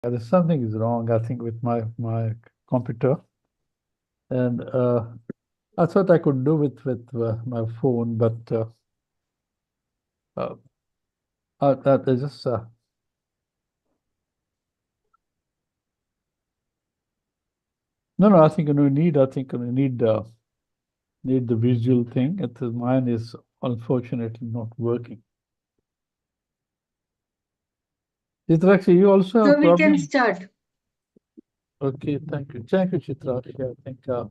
There's something is wrong, I think, with my computer, and I thought I could do it with my phone, but uh, I just no, no. I think you know, need. I think you need the visual thing. Mine is unfortunately not working. Chitra, actually, you also So have we can problem. start. Okay, thank you, Chitra. I think uh,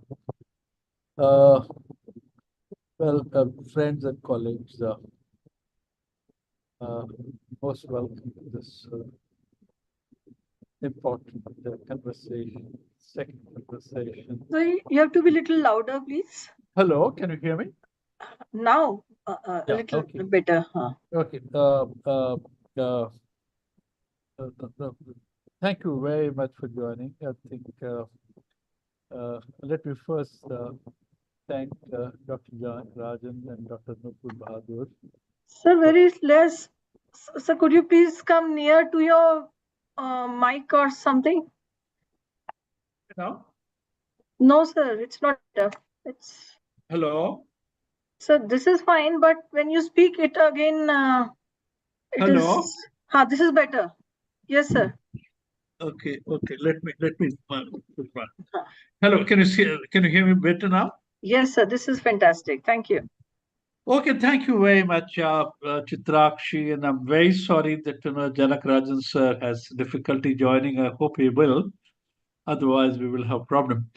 well, friends and colleagues, uh, most welcome to this important conversation, second conversation. So you have to be a little louder, please. Hello, can you hear me? Now, a Yeah, little okay. better. Huh? Okay. Uh, Thank you very much for joining. I think let me first thank Dr. Janakarajan and Dr. Nupur Bahadur. Sir, For, very less. Sir, could you please come near to your mic or something? now, No, sir, it's not better. It's hello, sir, this is fine, but when you speak it again, it is. hello. This is better. Yes, sir. Okay. Let me. Hello, can you see? Can you hear me better now? Yes, sir. This is fantastic. Thank you. Okay, thank you very much, Chitrakshi, and I'm very sorry that Janak Rajan sir has difficulty joining. I hope he will. Otherwise, we will have problem.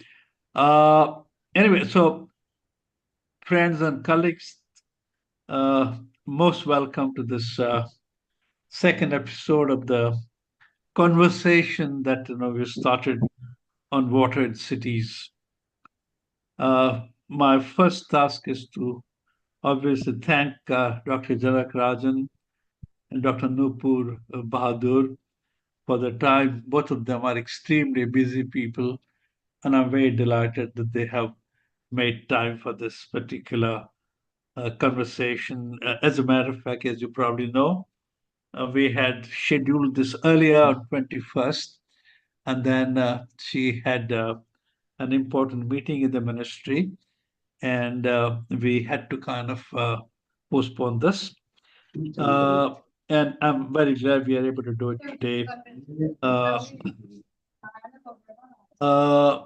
Uh, anyway, so friends and colleagues, uh, most welcome to this second episode of the conversation that we started on water in cities. My first task is to obviously thank Dr. Janak Rajan and Dr. Nupur Bahadur for the time. Both of them are extremely busy people, and I'm very delighted that they have made time for this particular conversation. As a matter of fact, as you probably know, we had scheduled this earlier on 21st, and then she had an important meeting in the ministry, and we had to kind of postpone this. Uh, and I'm very glad we are able to do it today. Uh, uh,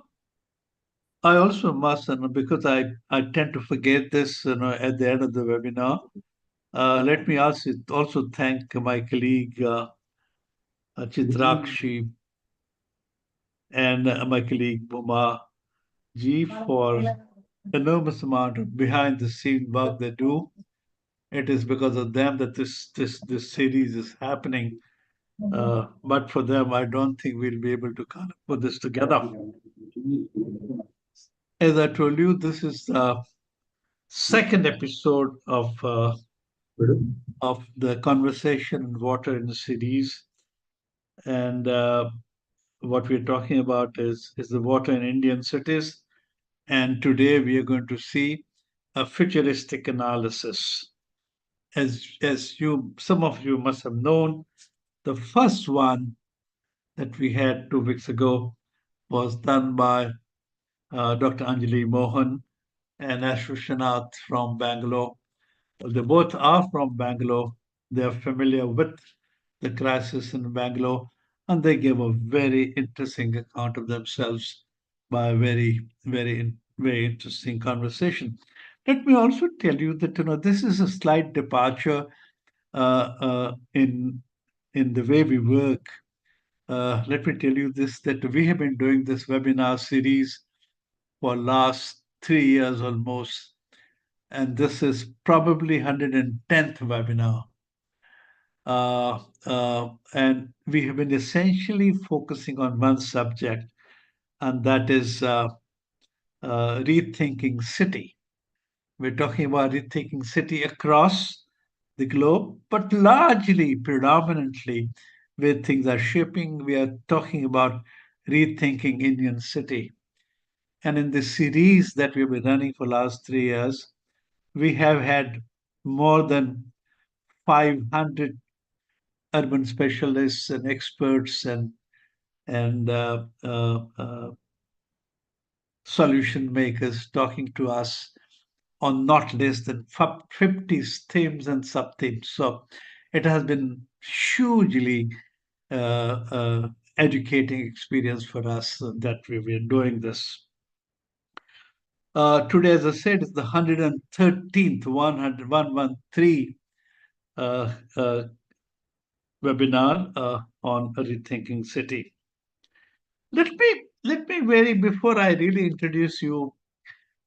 I also must, because I tend to forget this, at the end of the webinar. Let me also thank my colleague Chitrakshi and my colleague Buma Ji for enormous amount of behind the scene work they do. It is because of them that this series is happening. But for them, I don't think we'll be able to kind of put this together. As I told you, this is the second episode of the conversation on water in the cities, and what we're talking about is the water in Indian cities. And today we are going to see a futuristic analysis. As you, some of you must have known, the first one that we had 2 weeks ago was done by Dr. Anjali Mohan and Ashwishanath from Bangalore. They both are from Bangalore. They are familiar with the crisis in Bangalore, and they gave a very interesting account of themselves by a very interesting conversation. Let me also tell you that this is a slight departure in the way we work. Let me tell you this, that we have been doing this webinar series for last 3 years almost, and this is probably 110th webinar. And we have been essentially focusing on one subject, and that is rethinking city. We're talking about rethinking city across the globe, but largely, predominantly, where things are shaping, we are talking about rethinking Indian city. And in the series that we've been running for last 3 years, we have had more than 500 urban specialists and experts and and solution makers talking to us on not less than 50 themes and sub themes. So it has been hugely educating experience for us that we were doing this. Today, as I said, is the 113th, 113 uh, uh, webinar on Rethinking City. Let me very before I really introduce you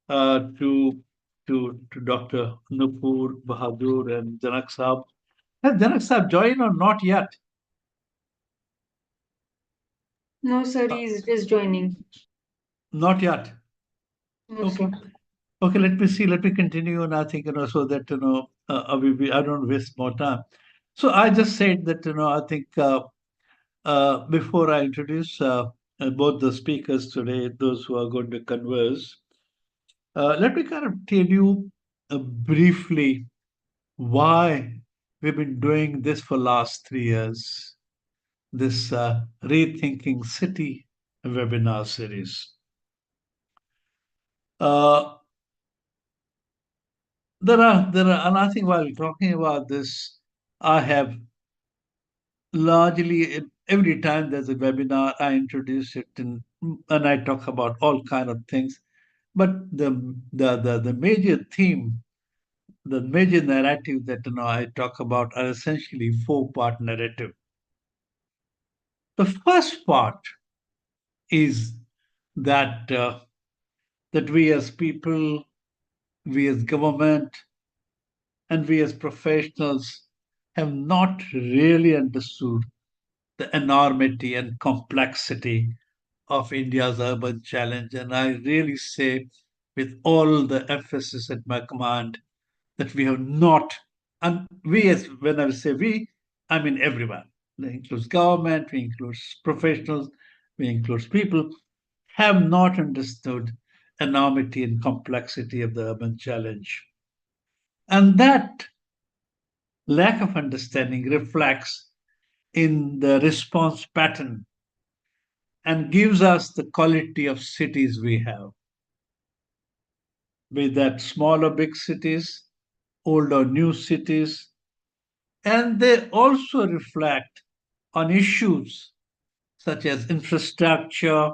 uh, to to Dr. Nupur Bahadur and Janak Saab. Has Janak Saab joined or not yet? No, sir, Uh, he's just joining. Not yet. No, Okay. sir. Okay, let me see. Let me continue, and I think so that I don't waste more time. So I just said that I think before I introduce both the speakers today, those who are going to converse, let me kind of tell you briefly why we've been doing this for last 3 years. This Rethinking City webinar series. Uh, and I think while talking about this, I have largely every time there's a webinar, I introduce it and I talk about all kind of things. But the major theme, the major narrative that I talk about are essentially four-part narrative. The first part is that that we as people, we as government, and we as professionals have not really understood the enormity and complexity of India's urban challenge. And I really say, with all the emphasis at my command, that we have not, and we as when I say we, I mean everyone. That includes government, we include professionals, we include people, have not understood enormity and complexity of the urban challenge. And that lack of understanding reflects in the response pattern and gives us the quality of cities we have, be that small or big cities, old or new cities, and they also reflect on issues such as infrastructure,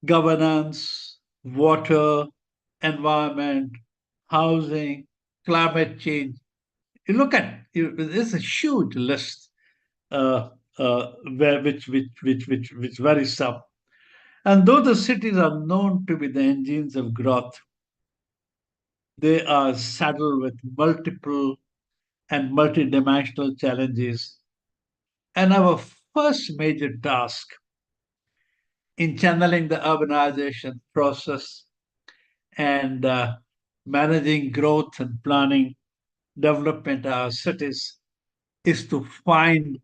governance, water, environment, housing, climate change. You look at it's a huge list which varies up. And though the cities are known to be the engines of growth, they are saddled with multiple and multidimensional challenges. And our first major task in channeling the urbanization process and managing growth and planning development of our cities is to find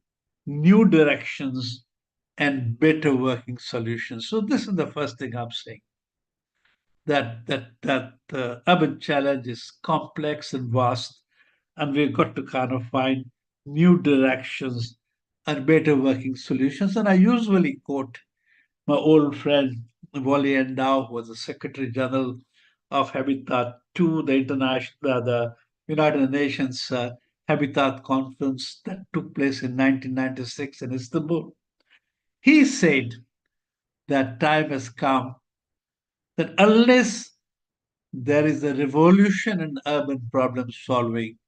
new directions and better working solutions. So this is the first thing I'm saying. That the urban challenge is complex and vast, and we've got to kind of find new directions and better working solutions. And I usually quote my old friend Wally Endow, who was the Secretary General of Habitat to the the United Nations Habitat Conference that took place in 1996 in Istanbul. He said that time has come that unless there is a revolution in urban problem solving,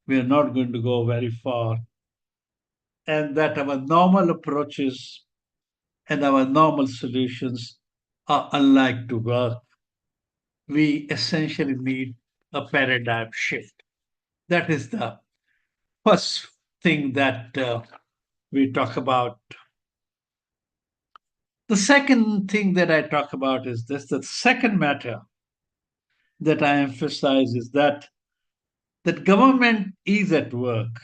we are not going to go very far. And that our normal approaches and our normal solutions are unlike to work. We essentially need a paradigm shift. That is the first thing that we talk about. The second thing that I talk about is this: the second matter that I emphasize is that government is at work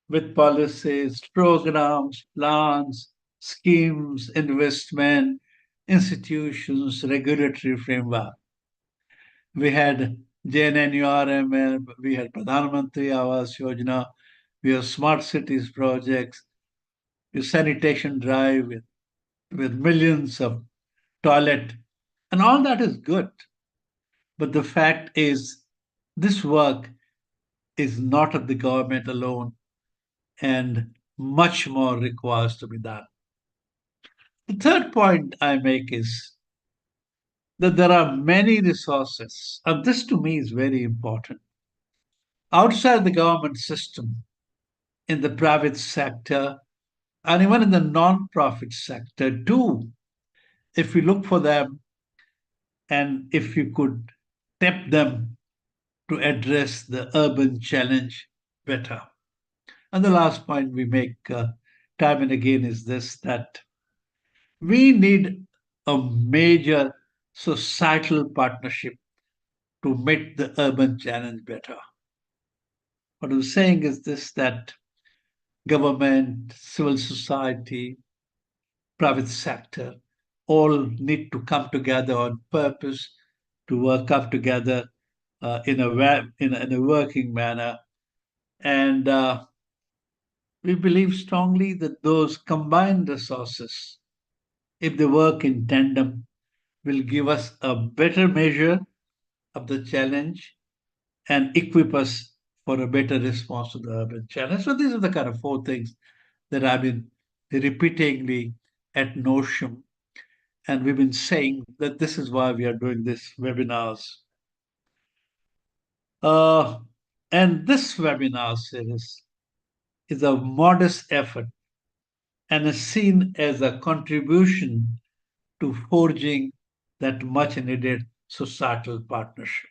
with policies, programs, plans, schemes, investment, institutions, regulatory framework. We had JNNURM, we had Pradhan Mantri Awas Yojana, we have smart cities projects, your sanitation drive with millions of toilet, and all that is good. But the fact is, this work is not of the government alone, and much more requires to be done. The third point I make is that there are many resources, and this to me is very important, outside the government system, in the private sector, and even in the non-profit sector too. If we look for them and if you could tap them to address the urban challenge better. And the last point we make time and again is this, that we need a major societal partnership to meet the urban challenge better. What I'm saying is this, that government, civil society, private sector all need to come together on purpose to work up together in a working manner. And we believe strongly that those combined resources, if they work in tandem, will give us a better measure of the challenge and equip us for a better response to the urban challenge. So these are the kind of four things that I've been repeatedly at Notion, and we've been saying that this is why we are doing this webinars. Uh, and this webinar series is a modest effort and is seen as a contribution to forging that much needed societal partnership.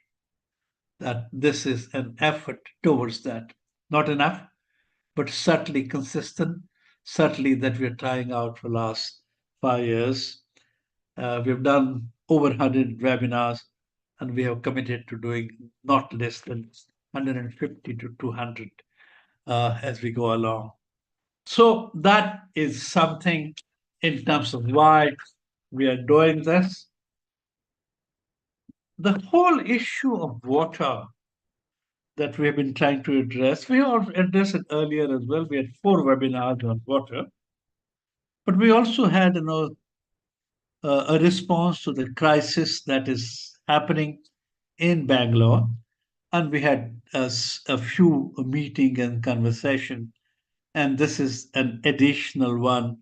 That this is an effort towards that. Not enough, but certainly consistent, certainly that we are trying out for the last 5 years. We've done over 100 webinars, and we have committed to doing not less than 150 to 200 as we go along. So that is something in terms of why we are doing this. The whole issue of water that we have been trying to address, we have addressed it earlier as well. We had 4 webinars on water, but we also had, a response to the crisis that is happening in Bangalore, and we had a few meeting and conversation, and this is an additional one.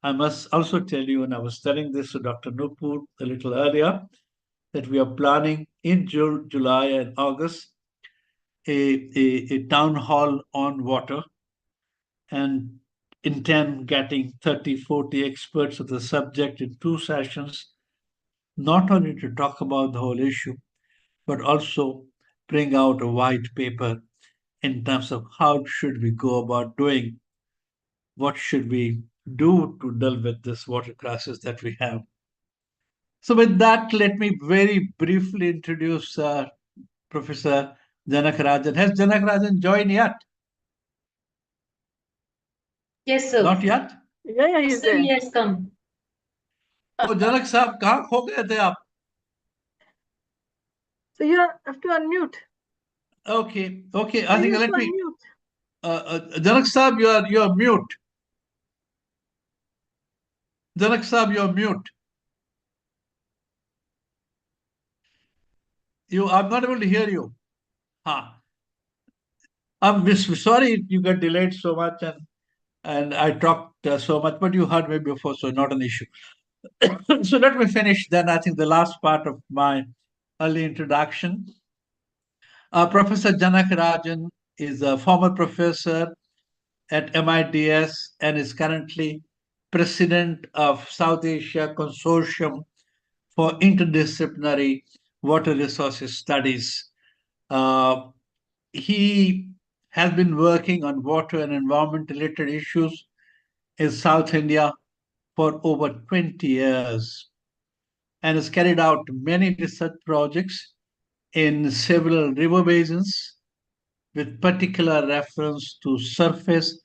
I must also tell you, and I was telling this to Dr. Nupur a little earlier, that we are planning in July and August a town hall on water, and intend getting 30, 40 experts of the subject in 2 sessions, not only to talk about the whole issue, but also bring out a white paper in terms of how should we go about doing, what should we do to deal with this water crisis that we have. So with that, let me very briefly introduce Professor Janakarajan. Has Janakarajan joined yet? Yes, sir. Not yet? Yeah, Yes, he's sir, he there. has come. Oh, Janak साहब कहाँ खो गए थे आप? So you have to unmute. Okay, I So think you have let to me. unmute. Janak साहब, you are mute. Janak साहब, you are mute. I'm not able to hear you. Huh. Sorry you got delayed so much, and I talked so much, but you heard me before, so not an issue. So let me finish then. I think the last part of my early introduction. Professor Janakarajan is a former professor at MITS and is currently president of South Asia Consortium for Interdisciplinary Water Resources Studies. He has been working on water and environment related issues in South India for over 20 years and has carried out many research projects in several river basins with particular reference to surface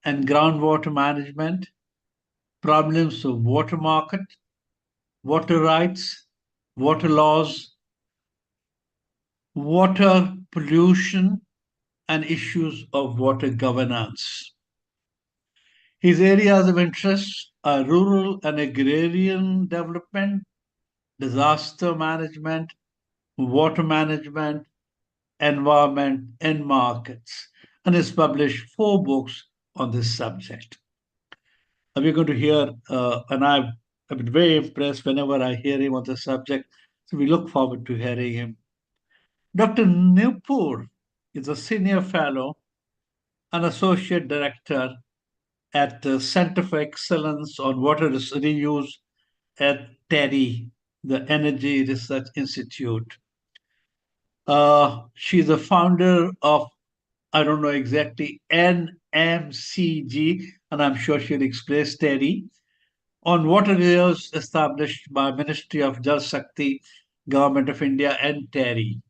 and groundwater management, problems of water market, water rights, water laws, water pollution, and issues of water governance. His areas of interest are rural and agrarian development, disaster management, water management, environment, and markets, and has published 4 books on this subject. We're going to hear, and I've been very impressed whenever I hear him on the subject. So we look forward to hearing him. Dr. Nupur is a senior fellow and associate director at the Center for Excellence on Water Reuse at TERI, the Energy Research Institute. She's the founder of, I don't know exactly, NMCG, and I'm sure she'll explain TERI, on water reserves established by Ministry of Jal Shakti, Government of India, and TERI.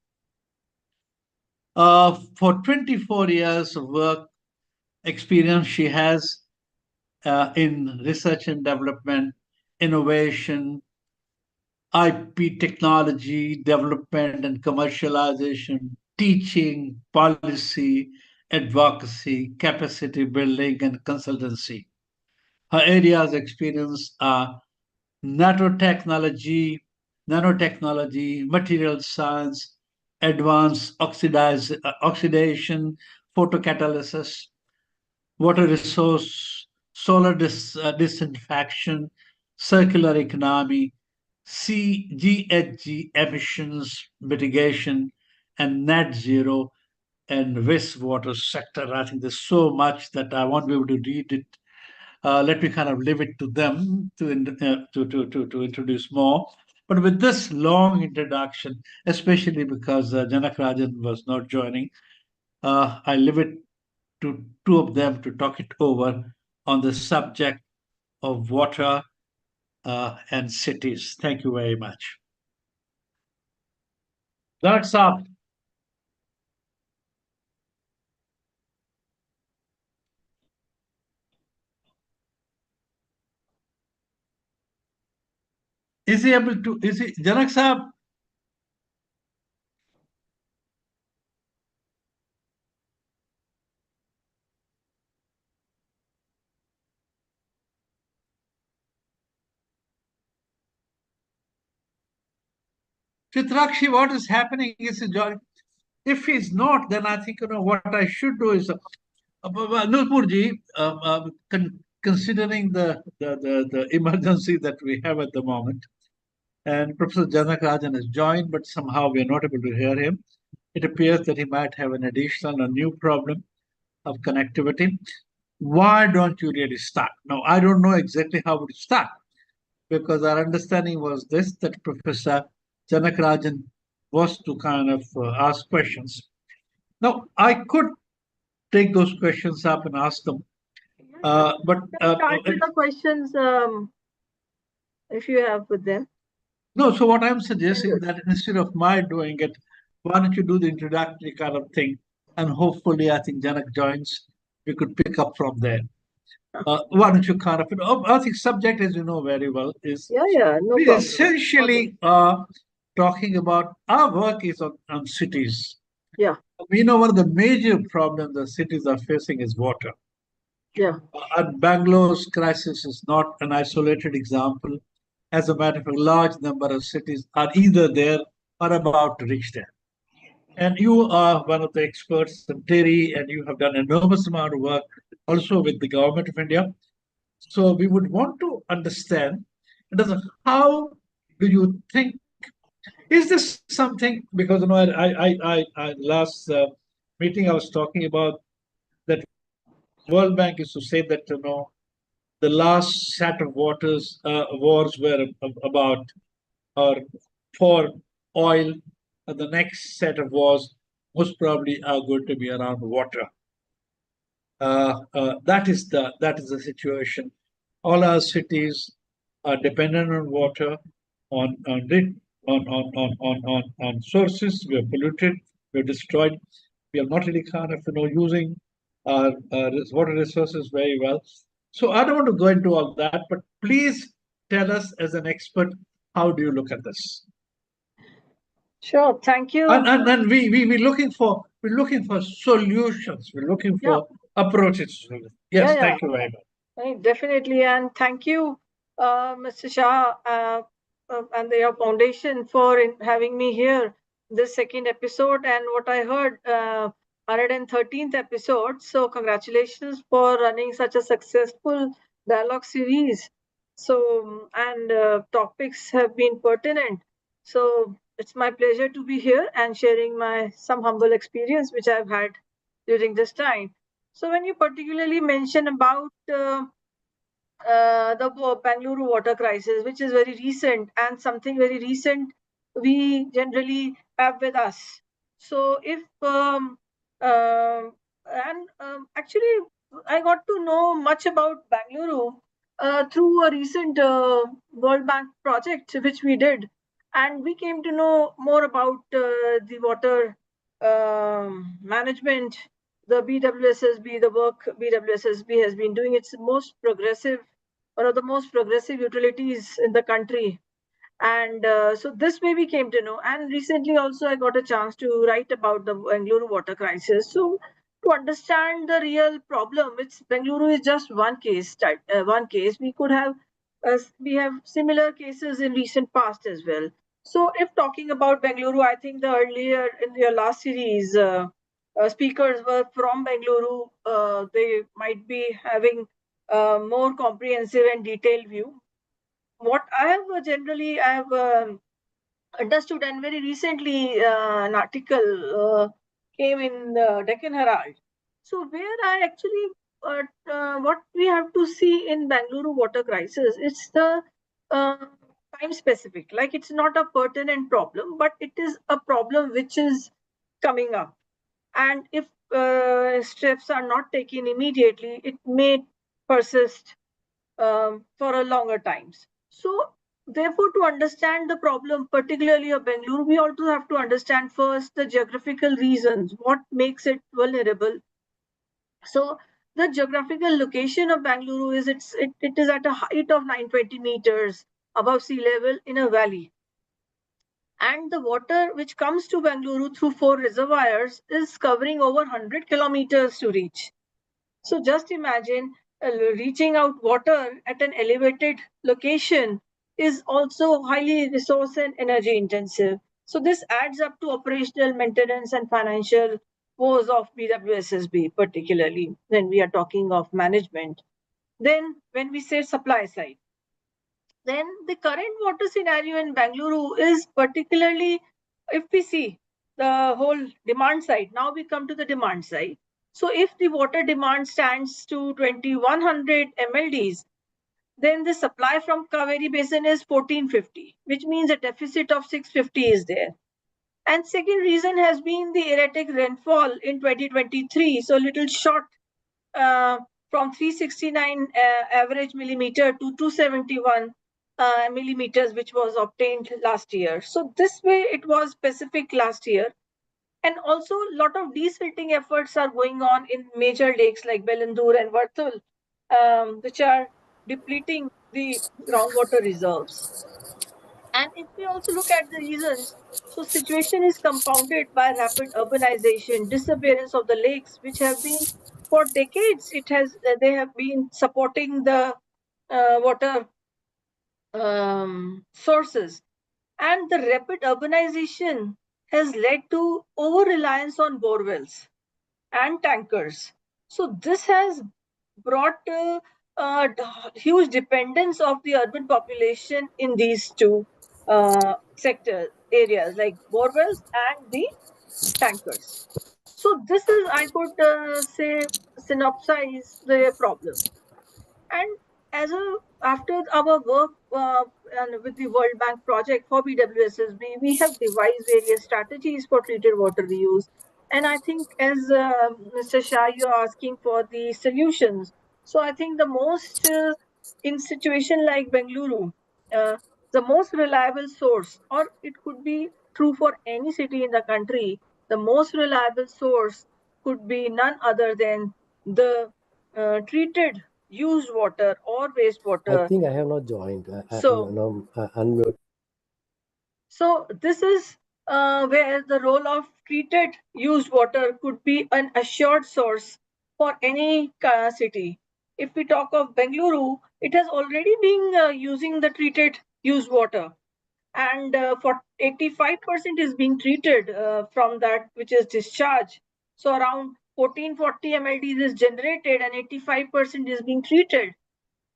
For 24 years of work experience, she has in research and development, innovation, IP technology, development and commercialization, teaching, policy, advocacy, capacity building, and consultancy. Her areas of experience are nanotechnology, material science, advanced oxidation, photocatalysis, water resource, solar disinfection, circular economy, GHG emissions mitigation, and net zero and wastewater sector. I think there's so much that I won't be able to read it. Let me kind of leave it to them to introduce more. But with this long introduction, especially because Janakarajan was not joining, I leave it to two of them to talk it over on the subject of water and cities. Thank you very much. That's up. Is he able to? Is he Janak Saab? Chitrakshi, what is happening is if he's not, then I think what I should do is Nurpurji, considering the emergency that we have at the moment, and Professor Janakarajan has joined, but somehow we are not able to hear him. It appears that he might have an additional or new problem of connectivity. Why don't you really start? Now, I don't know exactly how to start because our understanding was this that Professor Janakarajan was to kind of ask questions. Now, I could take those questions up and ask them. But start with the questions if you have with them. No, so what I'm suggesting that instead of my doing it, why don't you do the introductory kind of thing? And hopefully, I think Janak joins, we could pick up from there. Why don't you kind of, I think subject, as you know very well, is no we problem. essentially talking about our work is on cities. Yeah. We know one of the major problems the cities are facing is water. Yeah. And Bangalore's crisis is not an isolated example. As a matter of fact, a large number of cities are either there or about to reach there. And you are one of the experts in TERI, and you have done enormous amount of work also with the government of India. So we would want to understand how do you think, is this something, because I last meeting I was talking about that World Bank used to say that the last set of wars were about or for oil, and the next set of wars most probably are going to be around water. That is the situation. All our cities are dependent on water, on sources. We are polluted. We are destroyed. We are not really kind of using our water resources very well. So I don't want to go into all that, but please tell us as an expert, how do you look at this? Sure, thank you. And we're looking for solutions. We're looking for approaches. Yes, thank you very much. Definitely, and thank you, Mr. Shah, and your foundation for having me here this second episode. And what I heard, 113th episode. So congratulations for running such a successful dialogue series. So and topics have been pertinent. So it's my pleasure to be here and sharing my some humble experience which I've had during this time. So when you particularly mention about the Bangalore water crisis, which is very recent and something very recent we generally have with us. So, if and actually, I got to know much about Bangalore through a recent World Bank project which we did, and we came to know more about the water management, the BWSSB, the work BWSSB has been doing. It's most progressive, one of the most progressive utilities in the country. And so this way we came to know. And recently also I got a chance to write about the Bengaluru water crisis. So to understand the real problem, it's Bengaluru is just one case. One case we could have, we have similar cases in recent past as well. So if talking about Bengaluru, I think the earlier in your last series, speakers were from Bengaluru. They might be having a more comprehensive and detailed view. What I have generally I have understood, and very recently an article came in the Deccan Herald. So where I actually what we have to see in Bangalore water crisis, it's the uh, time specific. Like it's not a pertinent problem, but it is a problem which is coming up. And if steps are not taken immediately, it may persist for a longer times. So therefore, to understand the problem, particularly of Bangalore, we also have to understand first the geographical reasons, what makes it vulnerable. So the geographical location of Bangalore is it is at a height of 920 meters above sea level in a valley. And the water which comes to Bangalore through four reservoirs is covering over 100 kilometers to reach. So just imagine reaching out water at an elevated location is also highly resource and energy intensive. So this adds up to operational maintenance and financial woes of BWSSB, particularly when we are talking of management. Then when we say supply side, then the current water scenario in Bangalore is particularly, if we see the whole demand side, now we come to the demand side. So if the water demand stands to 2100 MLDs, then the supply from Kaveri Basin is 1450, which means a deficit of 650 is there. And second reason has been the erratic rainfall in 2023, so little short uh, from 369 average millimeter to 271 millimeters, which was obtained last year. So this way it was specific last year. And also a lot of desilting efforts are going on in major lakes like Belandur and Varthul, which are depleting the groundwater reserves. And if we also look at the reasons, so situation is compounded by rapid urbanization, disappearance of the lakes, which have been for decades. It has they have been supporting the water sources, and the rapid urbanization has led to over reliance on bore wells and tankers. So this has brought huge dependence of the urban population in these two sector areas like borewells and the tankers. So this is, I could say, synopsize the problem. And as a after our work and with the World Bank project for BWSSB, we have devised various strategies for treated water reuse. And I think, as Mr. Shah, you're asking for the solutions. So I think the most in situation like Bengaluru, uh, the most reliable source, or it could be true for any city in the country, the most reliable source could be none other than the treated used water or I wastewater. think I have not joined. So, Unmute. so this is where the role of treated used water could be an assured source for any city. if we talk of Bengaluru, it has already been using the treated used water, and for 85% is being treated from that which is discharged. So around 1440 mLD is generated and 85% is being treated.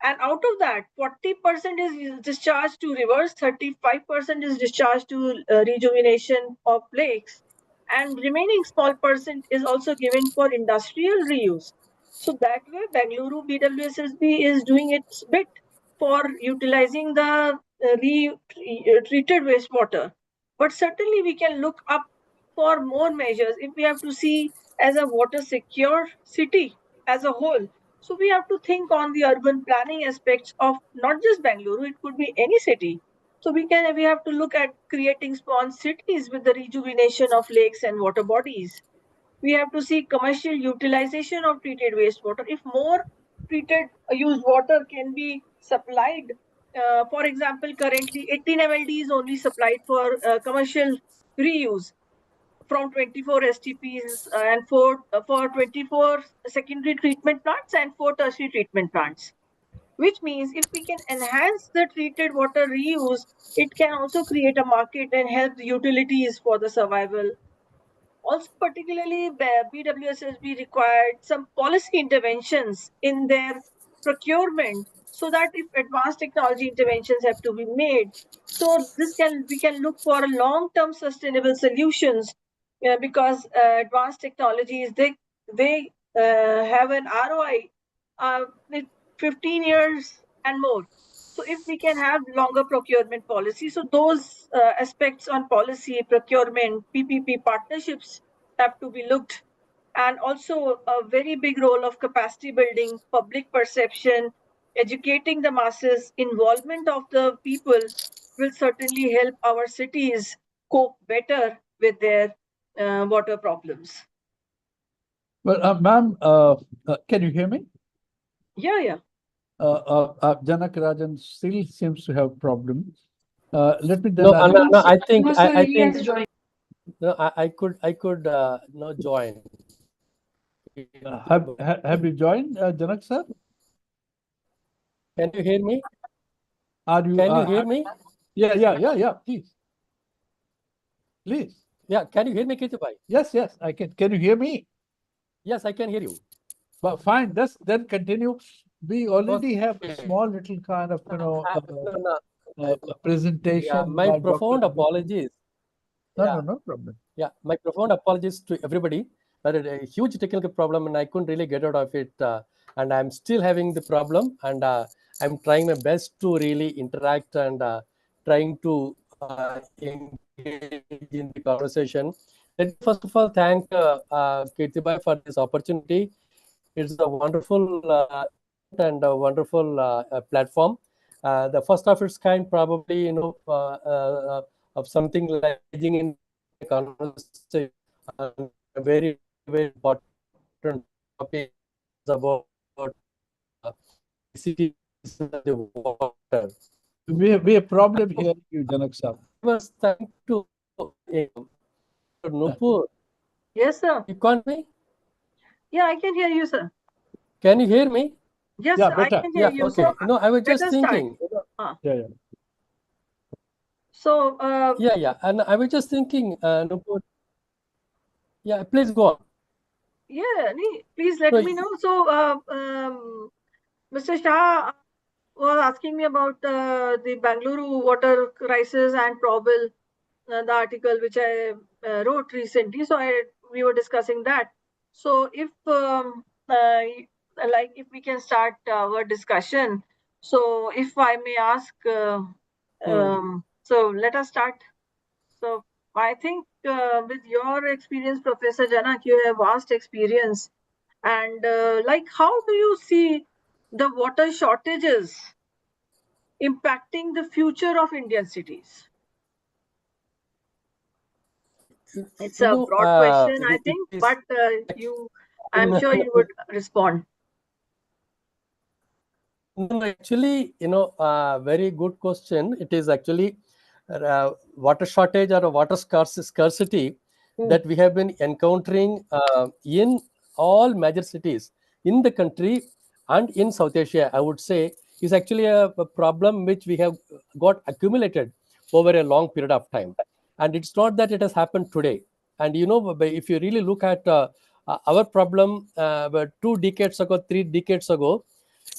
And out of that, 40% is discharged to rivers, 35% is discharged to rejuvenation of lakes, and remaining small percent is also given for industrial reuse. So that way, Bengaluru BWSSB is doing its bit for utilizing the treated wastewater. But certainly, we can look up for more measures if we have to see as a water secure city as a whole. So we have to think on the urban planning aspects of not just Bangalore, it could be any city. So we have to look at creating sponge cities with the rejuvenation of lakes and water bodies. We have to see commercial utilization of treated wastewater. If more treated used water can be supplied, for example, currently 18 MLD is only supplied for commercial reuse from 24 STPs and for 24 secondary treatment plants and 4 tertiary treatment plants. Which means if we can enhance the treated water reuse, it can also create a market and help the utilities for the survival. Also, particularly, BWSSB required some policy interventions in their procurement so that if advanced technology interventions have to be made, so we can look for long-term sustainable solutions because advanced technologies they have an ROI with 15 years and more. So if we can have longer procurement policy, so those aspects on policy, procurement, PPP partnerships have to be looked, and also a very big role of capacity building, public perception, educating the masses, involvement of the people will certainly help our cities cope better with their water problems. Well, ma'am, can you hear me? Yeah. Janakarajan still seems to have problems. Let me then. No, I think No, sir, I he think has joined. no, I could no join. Have you joined, Janak sir? Can you hear me? Are you? Can you hear me? Yeah. Please. Yeah, can you hear me, Kirtibhai? Yes, I can. Can you hear me? Yes, I can hear you. But fine. Then continue. We already have a small little kind of presentation. Yeah, my by profound Dr. apologies. No problem. Yeah, my profound apologies to everybody. But a huge technical problem, and I couldn't really get out of it. And I'm still having the problem, and I'm trying my best to really interact and trying to engage in the conversation. Let me first of all thank Kirtibai for this opportunity. It's a wonderful and a wonderful platform. The first of its kind, probably, of something like engaging in conversation on a very, very important topic about cities of the water. We have a problem hearing you, Janak sir. I was trying to Nupur. Yes, sir. You can't me? Yeah, I can hear you, sir. Can you hear me? Yes, Yeah, sir, I better. can hear Yeah, you. okay. So No, I was let just us start. thinking. Yeah. So Yeah, and I was just thinking, Nupur. Yeah, please go on. yeah, please let No, me know. So Mr. Shah was asking me about the Bangalore water crisis and probable the article which I wrote recently. So we were discussing that. So if like if we can start our discussion. So if I may ask, so let us start. So I think with your experience, Professor Janak, you have vast experience. And like, how do you see the water shortages impacting the future of Indian cities? It's a broad question, I it think, is but I'm sure you would respond. No, actually, very good question. It is actually water shortage or a water scarcity that we have been encountering in all major cities in the country and in South Asia, I would say, is actually a problem which we have got accumulated over a long period of time. And it's not that it has happened today. And if you really look at our problem 2 decades ago, 3 decades ago,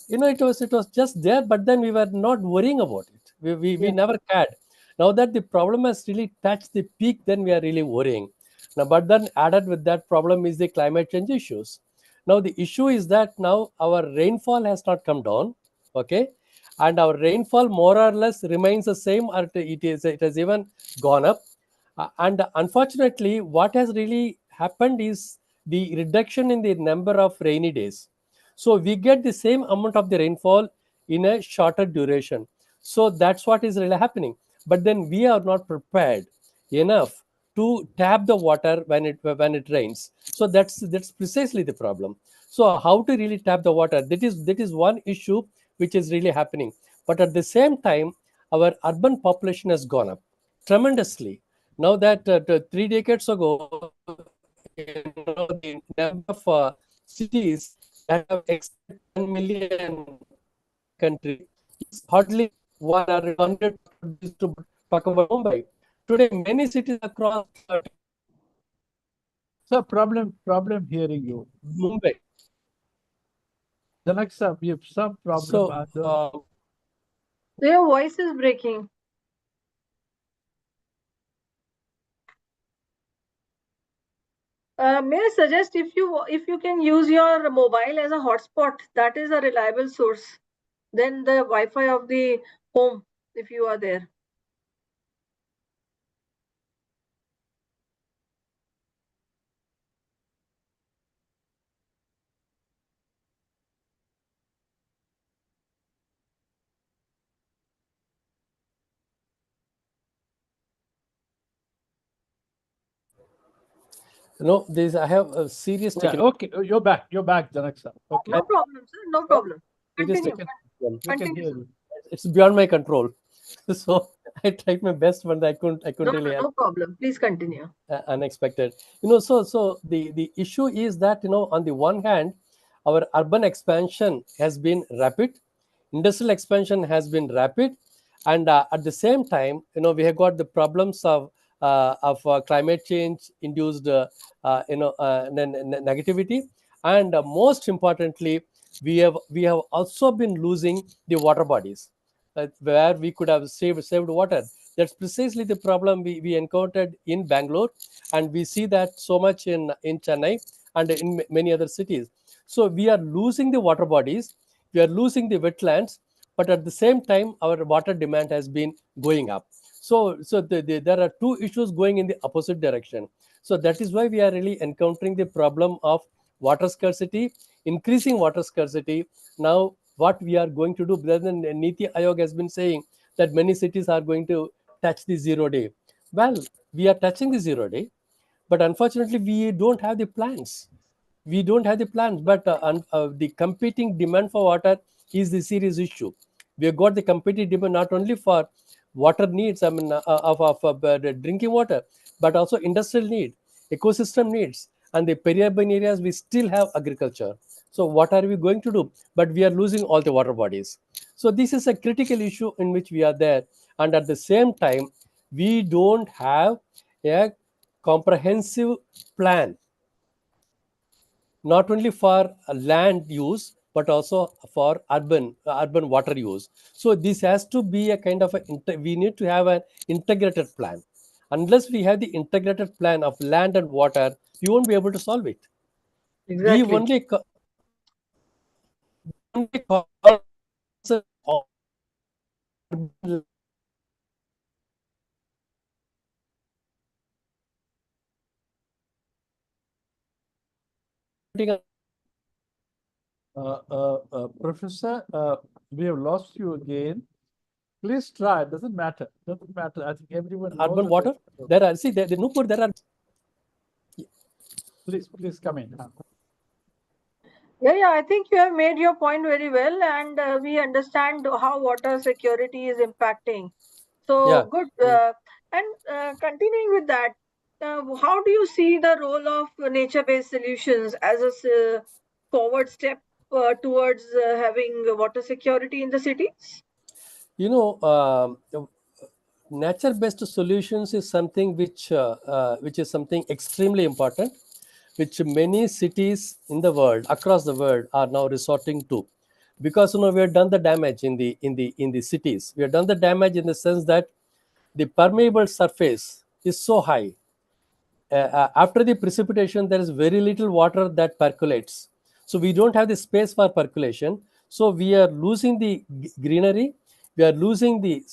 it was just there, but then we were not worrying about it. We never cared. Now that the problem has really touched the peak, then we are really worrying. Now, but then added with that problem is the climate change issues. Now the issue is that now our rainfall has not come down, okay, and our rainfall more or less remains the same, or it has even gone up. And unfortunately, what has really happened is the reduction in the number of rainy days. So we get the same amount of the rainfall in a shorter duration. So that's what is really happening. But then we are not prepared enough to tap the water when it rains. So that's precisely the problem. So how to really tap the water? That is one issue which is really happening. But at the same time, our urban population has gone up tremendously. Now that 3 decades ago, the number of cities that have exceeded 10 million country is hardly one, or 100 to talk about Mumbai. Today, many cities across So problem hearing you. Mumbai. Janak sir, we have some problem. So, Your voice is breaking. May I suggest, if you can use your mobile as a hotspot, that is a reliable source. Then the Wi-Fi of the home, if you are there. I have a serious Yeah, technical. okay, you're back, Janak sir. Okay. No problem, sir. No problem. Serious Continue. technical problem. We can Continue, hear sir. you. It's beyond my control. So I tried my best, but I couldn't No, really help. no problem. Please continue. Unexpected. So the issue is that, on the one hand, our urban expansion has been rapid, industrial expansion has been rapid, and at the same time, we have got the problems of climate change induced negativity, and most importantly, we have also been losing the water bodies where we could have saved water. That's precisely the problem we encountered in Bangalore, and we see that so much in Chennai and in many other cities. So we are losing the water bodies, we are losing the wetlands, but at the same time, our water demand has been going up. So there are two issues going in the opposite direction. So that is why we are really encountering the problem of water scarcity, increasing water scarcity. Now, what we are going to do, rather than Niti Ayog has been saying that many cities are going to touch the 0 day. Well, we are touching the 0 day, but unfortunately, we don't have the plans. We don't have the plans, but the competing demand for water is the serious issue. We have got the competing demand not only for water needs, I mean, of drinking water, but also industrial need, ecosystem needs, and the peri-urban areas. We still have agriculture. So what are we going to do? But we are losing all the water bodies. So this is a critical issue in which we are there, and at the same time, we don't have a comprehensive plan, not only for land use but also for urban water use. So this has to be a kind of we need to have an integrated plan. Unless we have the integrated plan of land and water, we won't be able to solve it. We Exactly. only Professor, we have lost you again. Please try. It doesn't matter. Doesn't matter. I think everyone knows urban that water. There are, see, the Nupur, there are. Please come in. Yeah, I think you have made your point very well, and we understand how water security is impacting. So Yeah. good. And continuing with that, how do you see the role of nature-based solutions as a forward step towards having water security in the cities? Nature-based solutions is something which is something extremely important, which many cities in the world, across the world, are now resorting to, because we have done the damage in the cities. We have done the damage in the sense that the permeable surface is so high. After the precipitation, there is very little water that percolates. So we don't have the space for percolation. So we are losing the greenery. We are losing the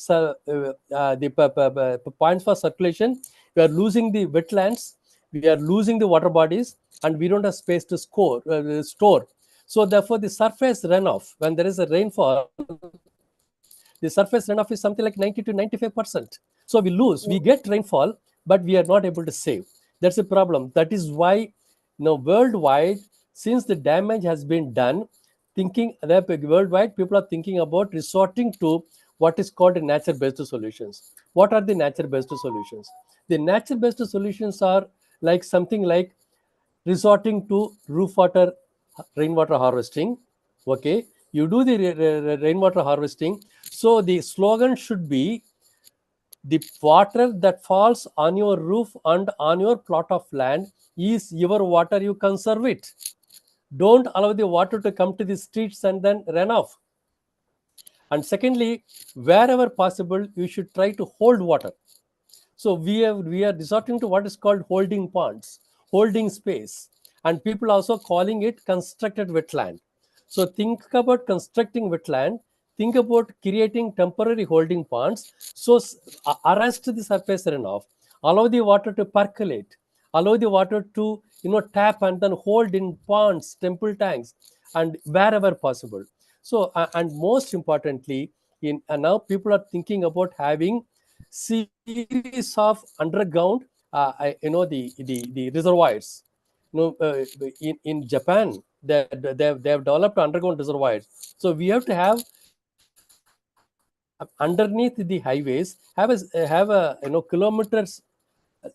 points for circulation. We are losing the wetlands. We are losing the water bodies, and we don't have space to store. So therefore, the surface runoff, when there is a rainfall, the surface runoff is something like 90 to 95%. So we get rainfall, but we are not able to save. That's a problem. That is why worldwide, since the damage has been done, worldwide people are thinking about resorting to what is called nature-based solutions. What are the nature-based solutions? The nature-based solutions are like something like resorting to roof water, rainwater harvesting. Okay, you do the rainwater harvesting. So the slogan should be, the water that falls on your roof and on your plot of land is your water, you conserve it. Don't allow the water to come to the streets and then run off. And secondly, wherever possible, you should try to hold water. So we are resorting to what is called holding ponds, holding space, and people also calling it constructed wetland. So think about constructing wetland. Think about creating temporary holding ponds. So arrest the surface runoff, allow the water to percolate, allow the water to tap and then hold in ponds, temple tanks, and wherever possible. So and most importantly, now people are thinking about having series of underground the reservoirs. In Japan, they have developed underground reservoirs. So we have to have underneath the highways, have a kilometers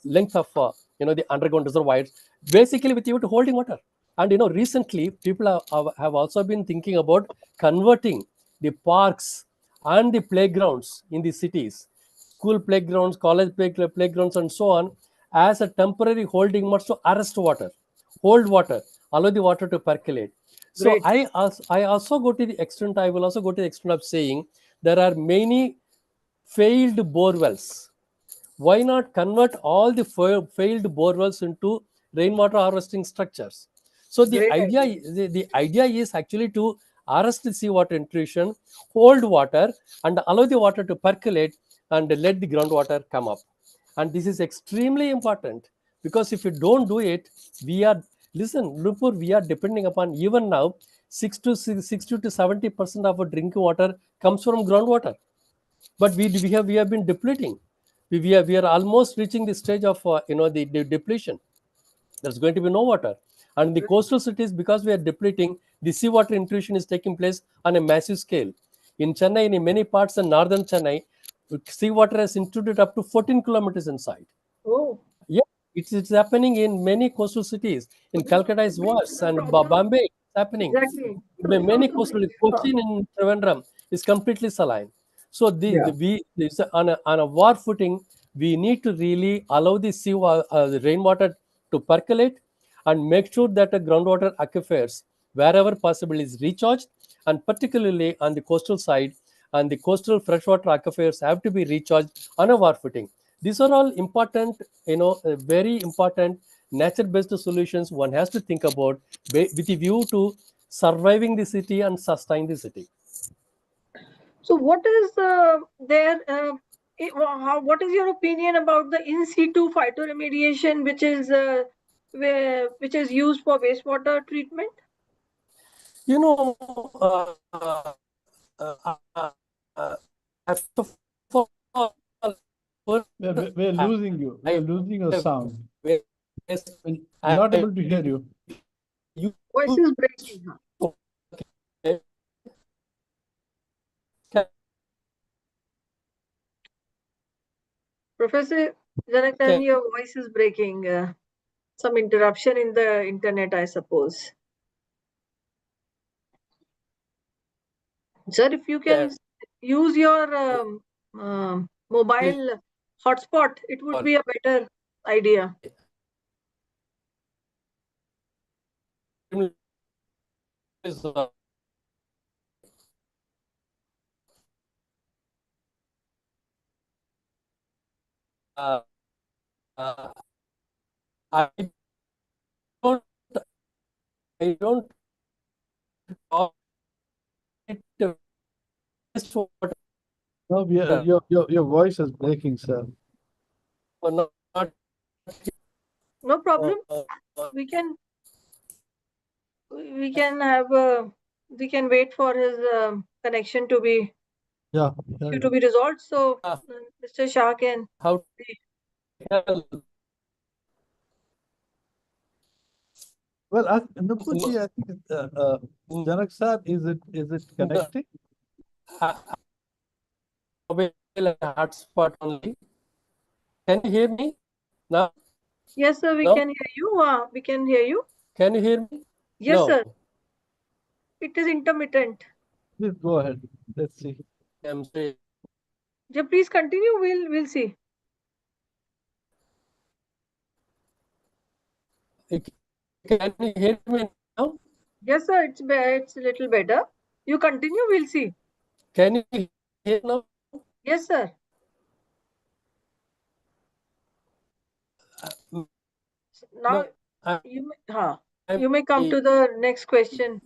length of the underground reservoirs, basically with you to holding water. And recently people have also been thinking about converting the parks and the playgrounds in the cities, school playgrounds, college playgrounds, and so on, as a temporary holding must to arrest water, hold water, allow the water to percolate. So Great. I also go to the extent, I will also go to the extent of saying there are many failed bore wells. Why not convert all the failed bore wells into rainwater harvesting structures? So the Great idea, idea. the idea is actually to arrest the seawater intrusion, hold water, and allow the water to percolate and let the groundwater come up. And this is extremely important, because if you don't do it, we are Nupur, we are depending upon, even now, 60 to 70% of our drinking water comes from groundwater. But we have been depleting. We are almost reaching the stage of the depletion. There's going to be no water. And the coastal cities, because we are depleting, the seawater intrusion is taking place on a massive scale. In Chennai, in many parts of northern Chennai, seawater has intruded up to 14 kilometers inside. Oh, Yeah, it's happening in many coastal cities. In so this Calcutta also is brings worse, the and problem. Bombay is happening. Exactly. So this Many also coastal, brings the Cochin problem. in Trivandrum is completely saline. So Yeah. on a war footing, we need to really allow the rainwater to percolate, and make sure that the groundwater aquifers, wherever possible, is recharged, and particularly on the coastal side, and the coastal freshwater aquifers have to be recharged on a war footing. These are all important, very important nature-based solutions one has to think about, with a view to surviving the city and sustain the city. So what is there? What is your opinion about the in situ phytoremediation, which is used for wastewater treatment? You know, uh, uh, uh, uh, uh, first of all, We're I, losing you. We're I losing your sound. We're I not able to hear you. use, Voice is breaking. Huh? okay, Professor Janakarajan, can, your voice is breaking. Some interruption in the internet, I suppose. Sir, if you can use your mobile hotspot, it would be a better idea. I don't I don't call it wastewater. No, your voice is breaking, sir. Not No problem. We can have we can wait for his connection to be Yeah. resolved. So Mr. Shah can. how Well, Nupurji, I think Janak sir, is it connecting? mobile hotspot only. Can you hear me now? Yes, sir. We No? can hear you. We can hear you. Can you hear me? Yes, No. sir. It is intermittent. Please go ahead. Let's see. I'm sorry. Yeah, please continue. We'll see. Can you hear me now? Yes, sir. It's a little better. You continue. We'll see. Can you hear now? Yes, sir. Now No, you may come to the next question.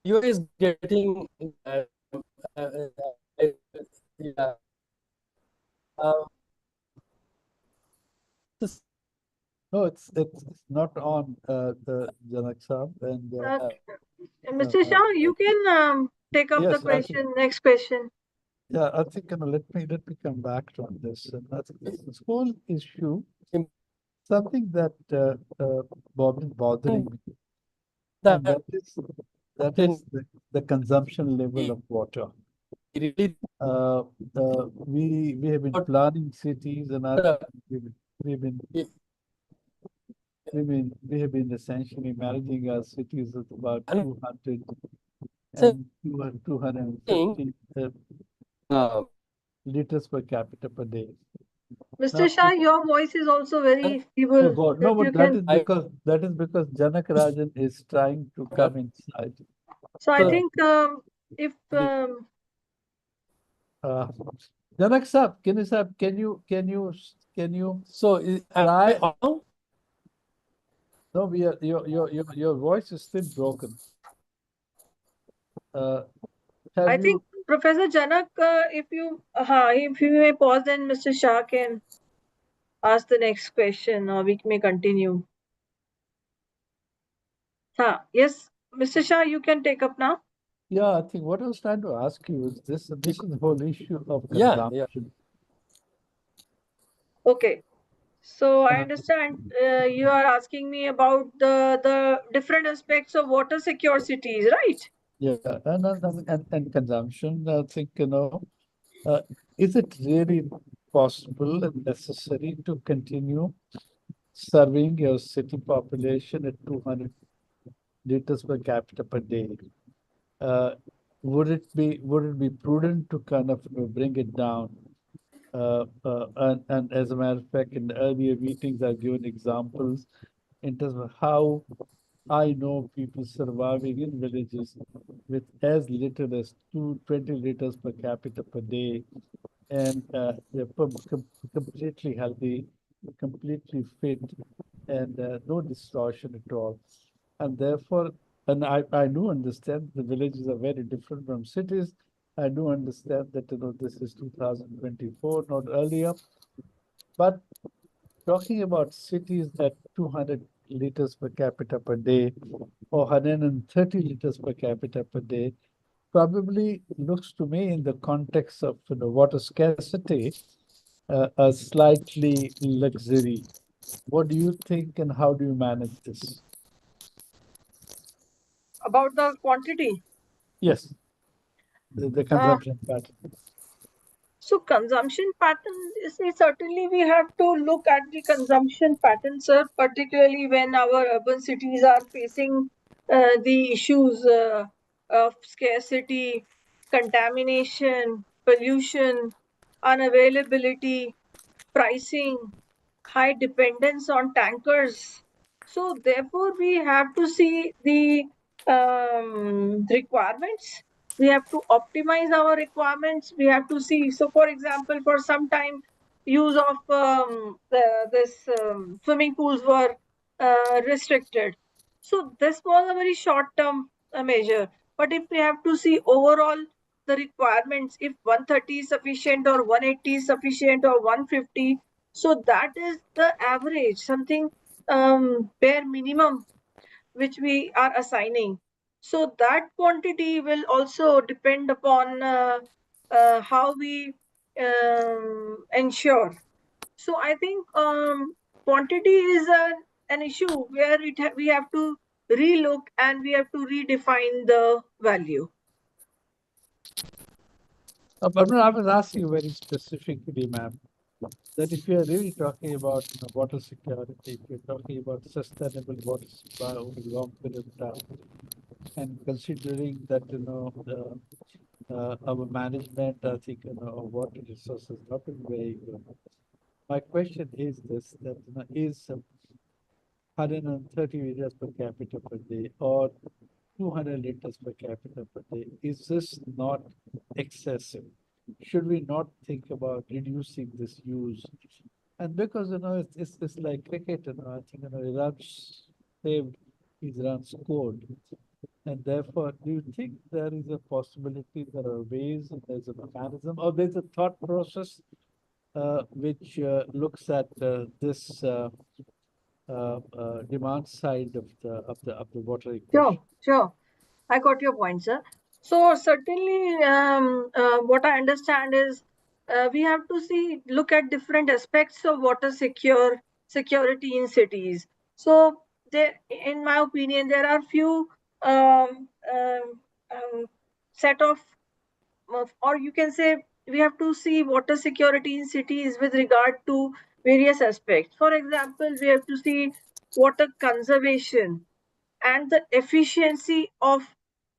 You is getting yeah. No, it's not on the Janak sir, and Mr. Shah, you can take up the yes, question. Next question. yeah, I think let me come back to this. And I think this whole issue, something that bothering me, and that is the consumption level of water. Really, We have been planning cities, and we have been essentially managing our cities at about 200 and 250 liters per capita per day. Mr. Shah, your voice is also very feeble. Oh God, no, If but you that is because Janakarajan is trying to come inside. So I think if Janak sir, can you so try? on? No, your voice is still broken. I think Professor Janak, if you may pause, then Mr. Shah can ask the next question, or we may continue. Yes, Mr. Shah, you can take up now. Yeah, I think what I was trying to ask you is this is the whole issue of consumption. Okay. So I understand you are asking me about the different aspects of water secure cities, right? Yeah, and consumption. I think is it really possible and necessary to continue serving your city population at 200 liters per capita per day? Would it be prudent to kind of bring it down? And as a matter of fact, in the earlier meetings, I've given examples in terms of how I know people surviving in villages with as little as 20 liters per capita per day, and they're completely healthy, completely fit, and no distortion at all. And therefore, and I do understand the villages are very different from cities. I do understand that this is 2024, not earlier. But talking about cities at 200 liters per capita per day or 130 liters per capita per day probably looks to me in the context of water scarcity a slightly luxury. What do you think and how do you manage this? About the quantity? Yes, the consumption pattern. So consumption pattern is certainly we have to look at the consumption pattern, sir, particularly when our urban cities are facing the issues of scarcity, contamination, pollution, unavailability, pricing, high dependence on tankers. So therefore, we have to see the requirements. We have to optimize our requirements. We have to see. So, for example, for some time, use of this swimming pools were restricted. So this was a very short-term measure. But if we have to see overall the requirements, if 130 is sufficient or 180 is sufficient or 150, so that is the average, something bare minimum which we are assigning. So that quantity will also depend upon how we ensure. So I think quantity is an issue where we have to relook and we have to redefine the value. But I was asking you very specifically, ma'am, that if you are really talking about water security, if you're talking about sustainable water supply over a long period of time, and considering that our management, I think, of water resources not been very good. My question is this: that is 130 liters per capita per day or 200 liters per capita per day, is this not excessive? Should we not think about reducing this use? And because it's like cricket, I think runs saved is runs scored. And therefore, do you think there is a possibility, there are ways, and there's a mechanism, or there's a thought process which looks at this demand side of the water equation? Sure. I got your point, sir. So certainly, what I understand is we have to look at different aspects of water security in cities. So there, in my opinion, there are few set of, or you can say, we have to see water security in cities with regard to various aspects. For example, we have to see water conservation and the efficiency of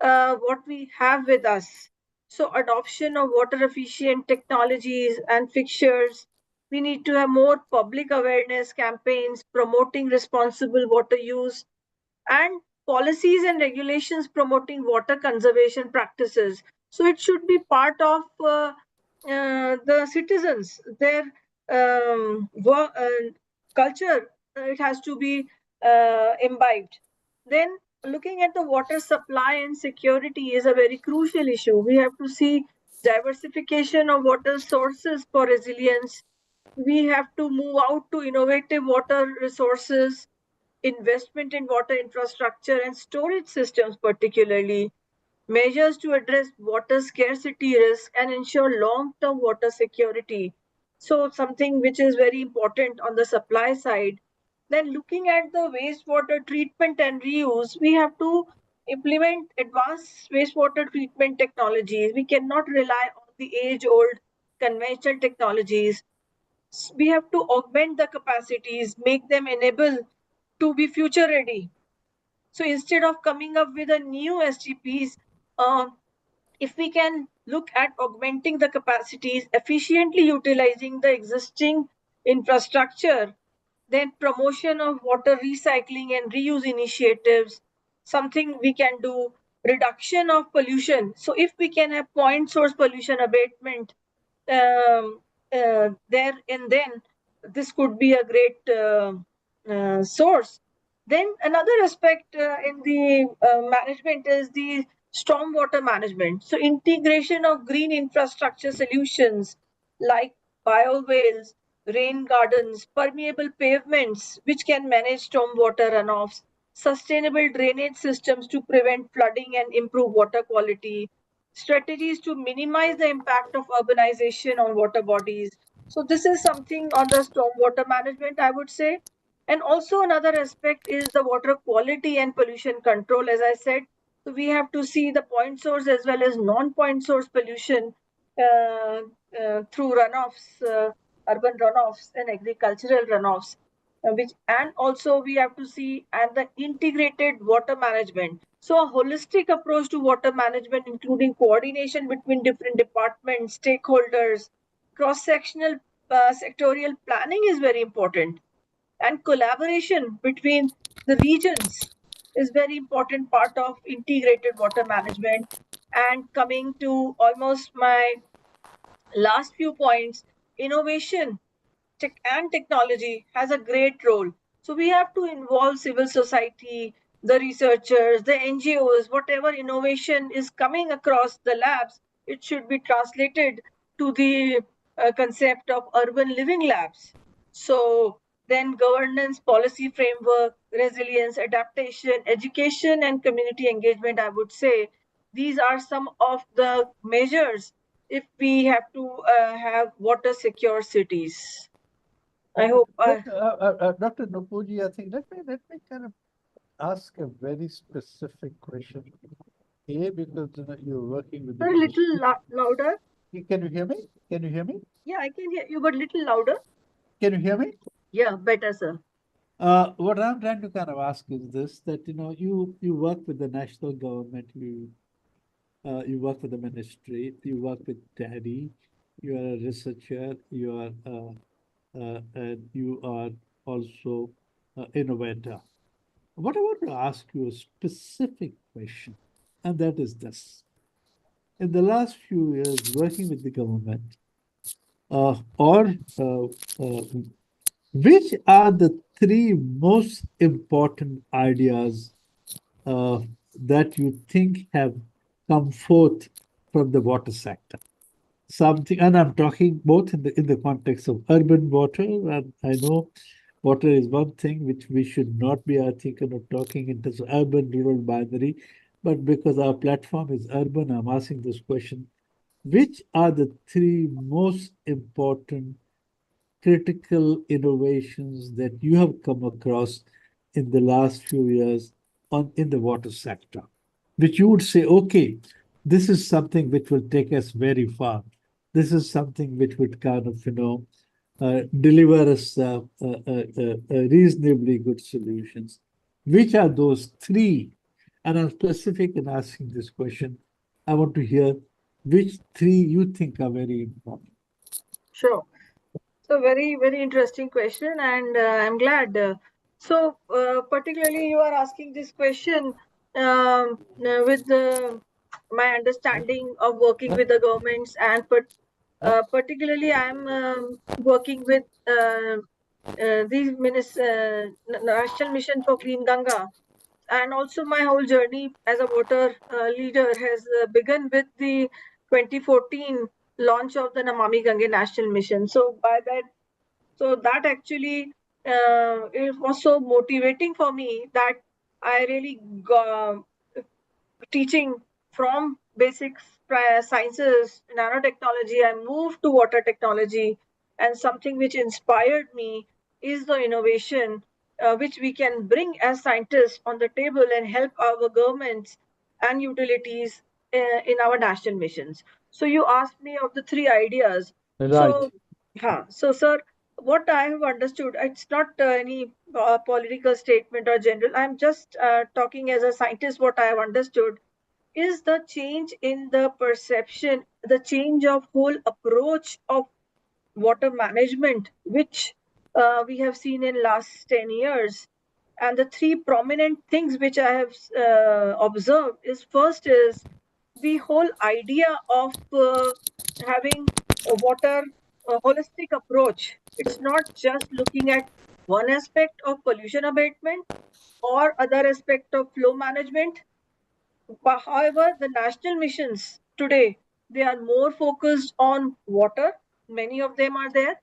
what we have with us. So, adoption of water efficient technologies and fixtures. We need to have more public awareness campaigns promoting responsible water use and policies and regulations promoting water conservation practices. So, it should be part of the citizens, their culture. It has to be imbibed. Then, looking at the water supply and security is a very crucial issue. We have to see diversification of water sources for resilience. We have to move out to innovative water resources, investment in water infrastructure and storage systems, particularly measures to address water scarcity risk and ensure long term water security. So, something which is very important on the supply side. Then, looking at the wastewater treatment and reuse, we have to implement advanced wastewater treatment technologies. We cannot rely on the age old conventional technologies. We have to augment the capacities, make them enable to be future ready. So instead of coming up with a new SGPs, if we can look at augmenting the capacities, efficiently utilizing the existing infrastructure, then promotion of water recycling and reuse initiatives, something we can do, reduction of pollution. So if we can have point source pollution abatement there and then, this could be a great source. Then another aspect in the management is the stormwater management. So integration of green infrastructure solutions like biowells, rain gardens, permeable pavements, which can manage stormwater runoffs, sustainable drainage systems to prevent flooding and improve water quality, strategies to minimize the impact of urbanization on water bodies. So this is something on the stormwater management, I would say. And also another aspect is the water quality and pollution control, as I said. So we have to see the point source as well as non-point source pollution through runoffs, urban runoffs and agricultural runoffs. and also we have to see and the integrated water management. So a holistic approach to water management, including coordination between different departments, stakeholders, cross-sectional sectorial planning is very important, and collaboration between the regions is very important part of integrated water management. And coming to almost my last few points, innovation and technology has a great role. So we have to involve civil society, the researchers, the NGOs, whatever innovation is coming across the labs, it should be translated to the concept of urban living labs. So then governance, policy framework, resilience, adaptation, education, and community engagement, I would say, these are some of the measures if we have to have water secure cities. I hope. Dr. Nupuji, I think let me kind of ask a very specific question. A, because you're working with the A little ministry. louder. Can you hear me? Can you hear me? Yeah, I can hear you, but little louder. Can you hear me? Yeah, better, sir. What I'm trying to kind of ask is this: that you work with the national government, you work with the ministry, you work with Daddy, you are a researcher, and you are also innovator. What I want to ask you a specific question, and that is this. In the last few years, working with the government, or which are the three most important ideas uh, that you think have come forth from the water sector? Something, and I'm talking both in the context of urban water, and I know water is one thing which we should not be, I think, talking in terms of urban rural binary, but because our platform is urban, I'm asking this question: which are the three most important critical innovations that you have come across in the last few years in the water sector, which you would say, okay, this is something which will take us very far. This is something which would kind of, deliver us reasonably good solutions. Which are those three? And I'm specific in asking this question. I want to hear which three you think are very important. Sure. So very, very interesting question, and I'm glad. Particularly, you are asking this question with my understanding of working with the governments, and particularly, I'm working with National Mission for Clean Ganga, and also my whole journey as a water leader has begun with the 2014 launch of the Namami Gange National Mission. So that actually it was so motivating for me that I really got teaching from basic sciences, nanotechnology. I moved to water technology, and something which inspired me is the innovation which we can bring as scientists on the table and help our governments and utilities in our national missions. So you asked me of the three ideas. Right. So sir, what I have understood, it's not any political statement or general. I'm just talking as a scientist. What I have understood is the change in the perception, the change of whole approach of water management, which we have seen in last 10 years. And the three prominent things which I have observed is first is the whole idea of having a water a holistic approach. It's not just looking at one aspect of pollution abatement or other aspect of flow management. But however, the national missions today, they are more focused on water. Many of them are there,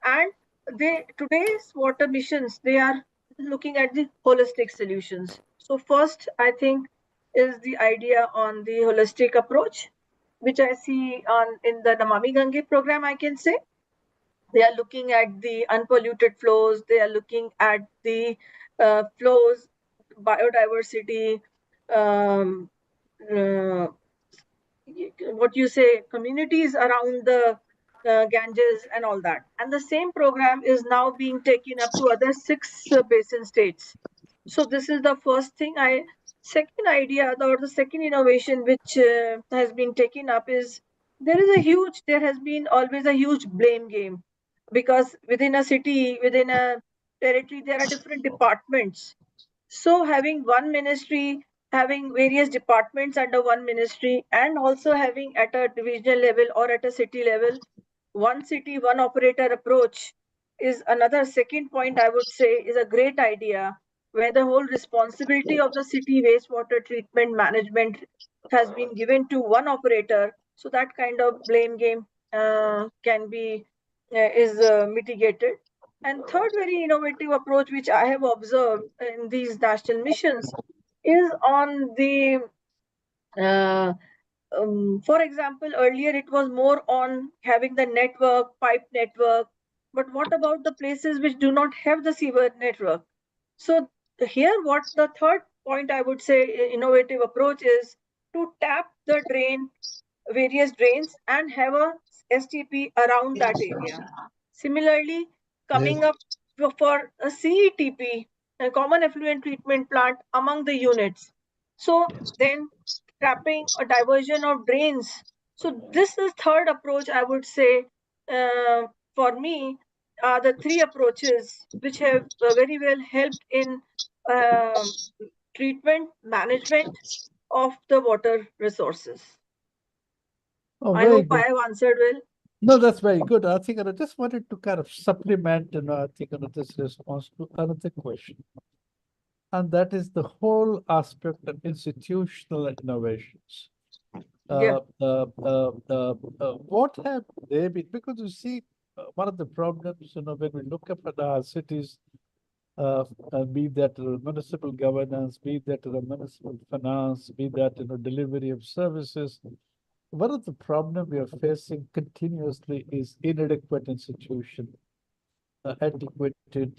and today's water missions, they are looking at the holistic solutions. So first, I think, is the idea on the holistic approach, which I see on in the Namami Gange program. I can say they are looking at the unpolluted flows. They are looking at the flows, biodiversity, um, uh, what you say, communities around the Ganges and all that. And the same program is now being taken up to other 6 basin states. So this is the first thing. Second idea or the second innovation which has been taken up is there has been always a huge blame game, because within a city, within a territory, there are different departments. So having one ministry, having various departments under one ministry, and also having at a divisional level or at a city level, one city, one operator approach is another second point I would say is a great idea, where the whole responsibility of the city wastewater treatment management has been given to one operator. So that kind of blame game can be is mitigated. And third very innovative approach which I have observed in these national missions is on the for example, earlier it was more on having the network, pipe network. But what about the places which do not have the sewer network? So here, what the third point I would say innovative approach is to tap the various drains and have a STP around that area. Similarly, coming up for a CETP, a common effluent treatment plant among the units. So then trapping or diversion of drains. So this is third approach I would say for me are the three approaches which have very well helped in um treatment management of the water resources. Oh, I very hope good. I have answered well. No, that's very good. I think I just wanted to kind of supplement, I think this response to another question. And that is the whole aspect of institutional innovations. Yeah. What have they been? Because you see, one of the problems, when we look up at our cities, be that municipal governance, be that municipal finance, be that delivery of services, one of the problems we are facing continuously is inadequate institution, antiquated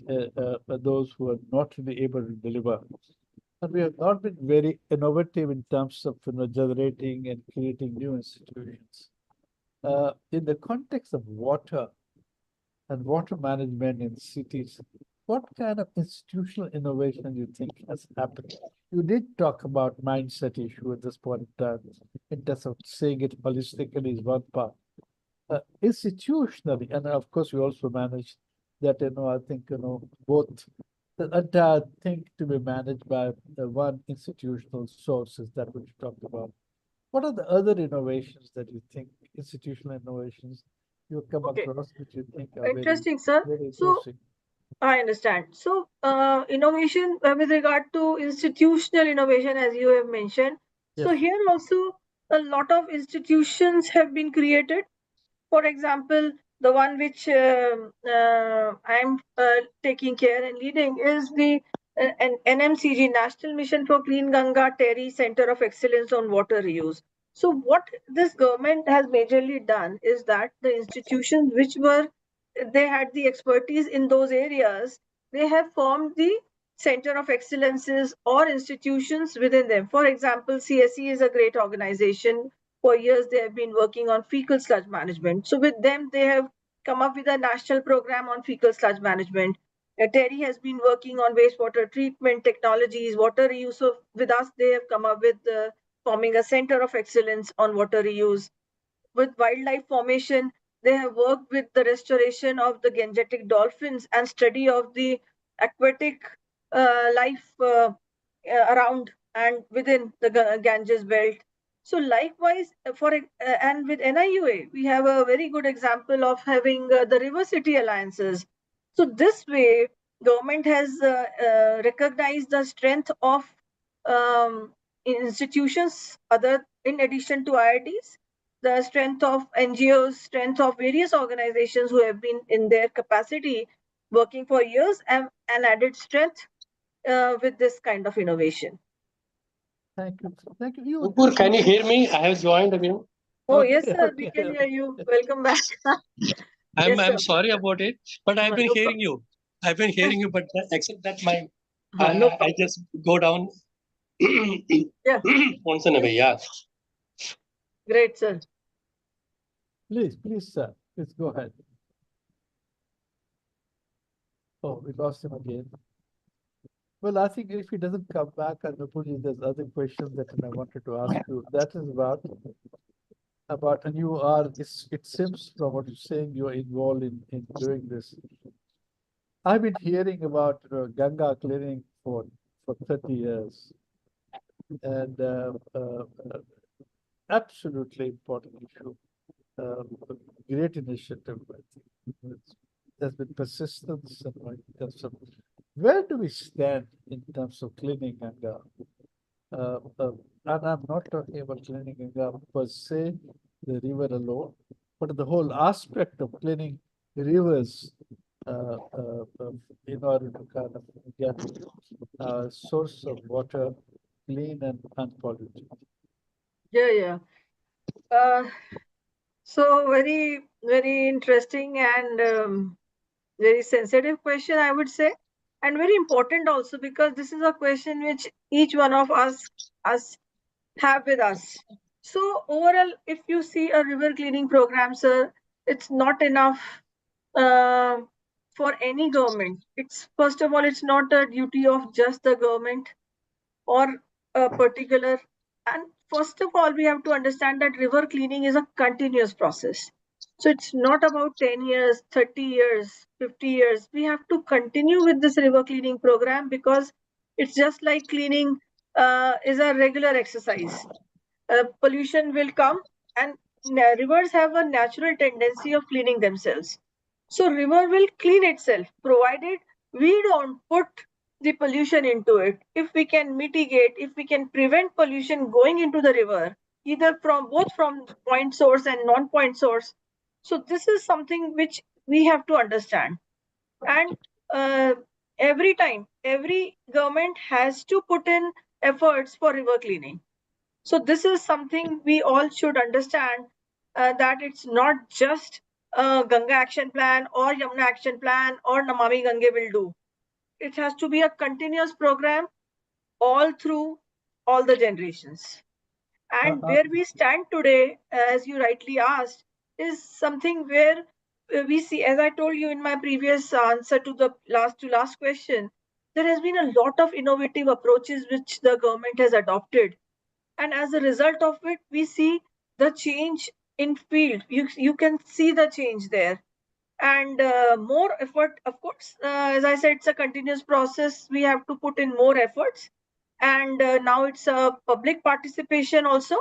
those who are not really able to deliver. And we have not been very innovative in terms of generating and creating new institutions. In the context of water and water management in cities, what kind of institutional innovation do you think has happened? You did talk about mindset issue at this point in terms of saying it holistically is one part. Institutionally, and of course we also manage that, I think, both the entire thing to be managed by one institutional source is that which you talked about. What are the other innovations that you think, institutional innovations, you come across which you think are Interesting, sir. very So interesting? I understand. So innovation with regard to institutional innovation, as you have mentioned. So Yes. here also a lot of institutions have been created. For example, the one which I'm taking care and leading is the NMCG, National Mission for Clean Ganga Terry Center of Excellence on Water Reuse. So what this government has majorly done is that the institutions which they had the expertise in those areas, they have formed the center of excellences or institutions within them. For example, CSE is a great organization. For years they have been working on fecal sludge management. So with them, they have come up with a national program on fecal sludge management. Terry has been working on wastewater treatment technologies, water reuse. So with us, they have come up with forming a center of excellence on water reuse. With wildlife formation, they have worked with the restoration of the Gangetic dolphins and study of the aquatic life around and within the Ganges belt. So likewise, and with NIUA, we have a very good example of having the River City alliances. So this way, government has recognized the strength of institutions other in addition to IITs, the strength of NGOs, strength of various organizations who have been in their capacity working for years, and added strength with this kind of innovation. Thank you. Thank you. Nupur, can you hear me? I have joined again. Oh, Okay, yes, sir. okay, We can okay. hear you. Welcome back. I'm Yes, sir. sorry about it, but I've been No hearing you. I've been hearing you, but except that my No I just go down Yeah, once in a way. Yeah. great, sir. Please, sir. Please go ahead. Oh, we lost him again. Well, I think if he doesn't come back, and Nupurji, there's other questions that I wanted to ask you. That is about, and you are, it seems from what you're saying, you're involved in doing this. I've been hearing about Ganga cleaning for 30 years, and absolutely important issue. Great initiative. I think. There's been persistence in terms of where do we stand in terms of cleaning Ganga? And I'm not talking about cleaning Ganga per se, the river alone, but the whole aspect of cleaning rivers in order to kind of get a source of water clean and unpolluted. Yeah. So very, very interesting and very sensitive question, I would say, and very important also, because this is a question which each one of us have with us. So overall, if you see a river cleaning program, sir, it's not enough for any government. It's first of all, it's not a duty of just the government or a particular. And first of all, we have to understand that river cleaning is a continuous process. So it's not about 10 years, 30 years, 50 years. We have to continue with this river cleaning program, because it's just like cleaning is a regular exercise. Pollution will come, and rivers have a natural tendency of cleaning themselves. So river will clean itself, provided we don't put the pollution into it. If we can mitigate, if we can prevent pollution going into the river, either from both from point source and non-point source. So this is something which we have to understand. And every time, every government has to put in efforts for river cleaning. So this is something we all should understand, that it's not just Ganga Action Plan or Yamuna Action Plan or Namami Gange will do. It has to be a continuous program all through all the generations. And where we stand today, as you rightly asked, is something where we see, as I told you in my previous answer to the last question, there has been a lot of innovative approaches which the government has adopted, and as a result of it, we see the change in field. You can see the change there, and more effort, of course. As I said, it's a continuous process. We have to put in more efforts, and now it's a public participation also.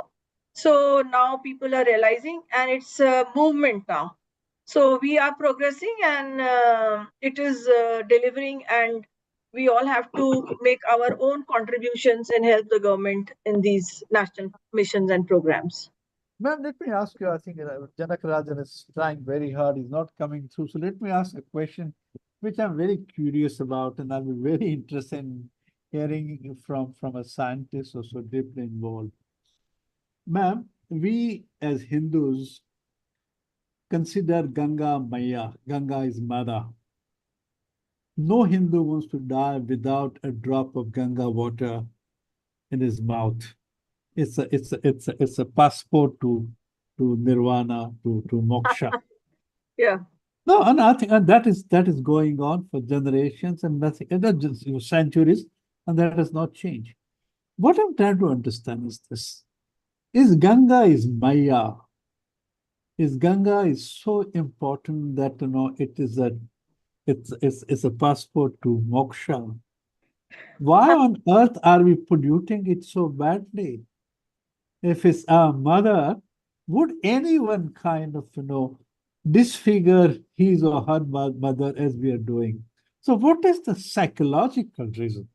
So now people are realizing, and it's a movement now. So we are progressing, and it is delivering, and we all have to make our own contributions and help the government in these national missions and programs. Ma'am, let me ask you, I think Janakarajan is trying very hard, he's not coming through. So let me ask a question which I'm very curious about, and I'll be very interested in hearing from a scientist or so deeply involved. Ma'am, we as Hindus consider Ganga Maya. Ganga is mother. No Hindu wants to die without a drop of Ganga water in his mouth. It's a passport to nirvana, to moksha. Yeah. No, and I think that is going on for generations and nothing, and not just centuries, and that has not changed. What I'm trying to understand is this: is Ganga is Maya? Is Ganga is so important that it's a passport to moksha? Why on earth are we polluting it so badly? If it's our mother, would anyone kind of disfigure his or her mother as we are doing? So what is the psychological reason?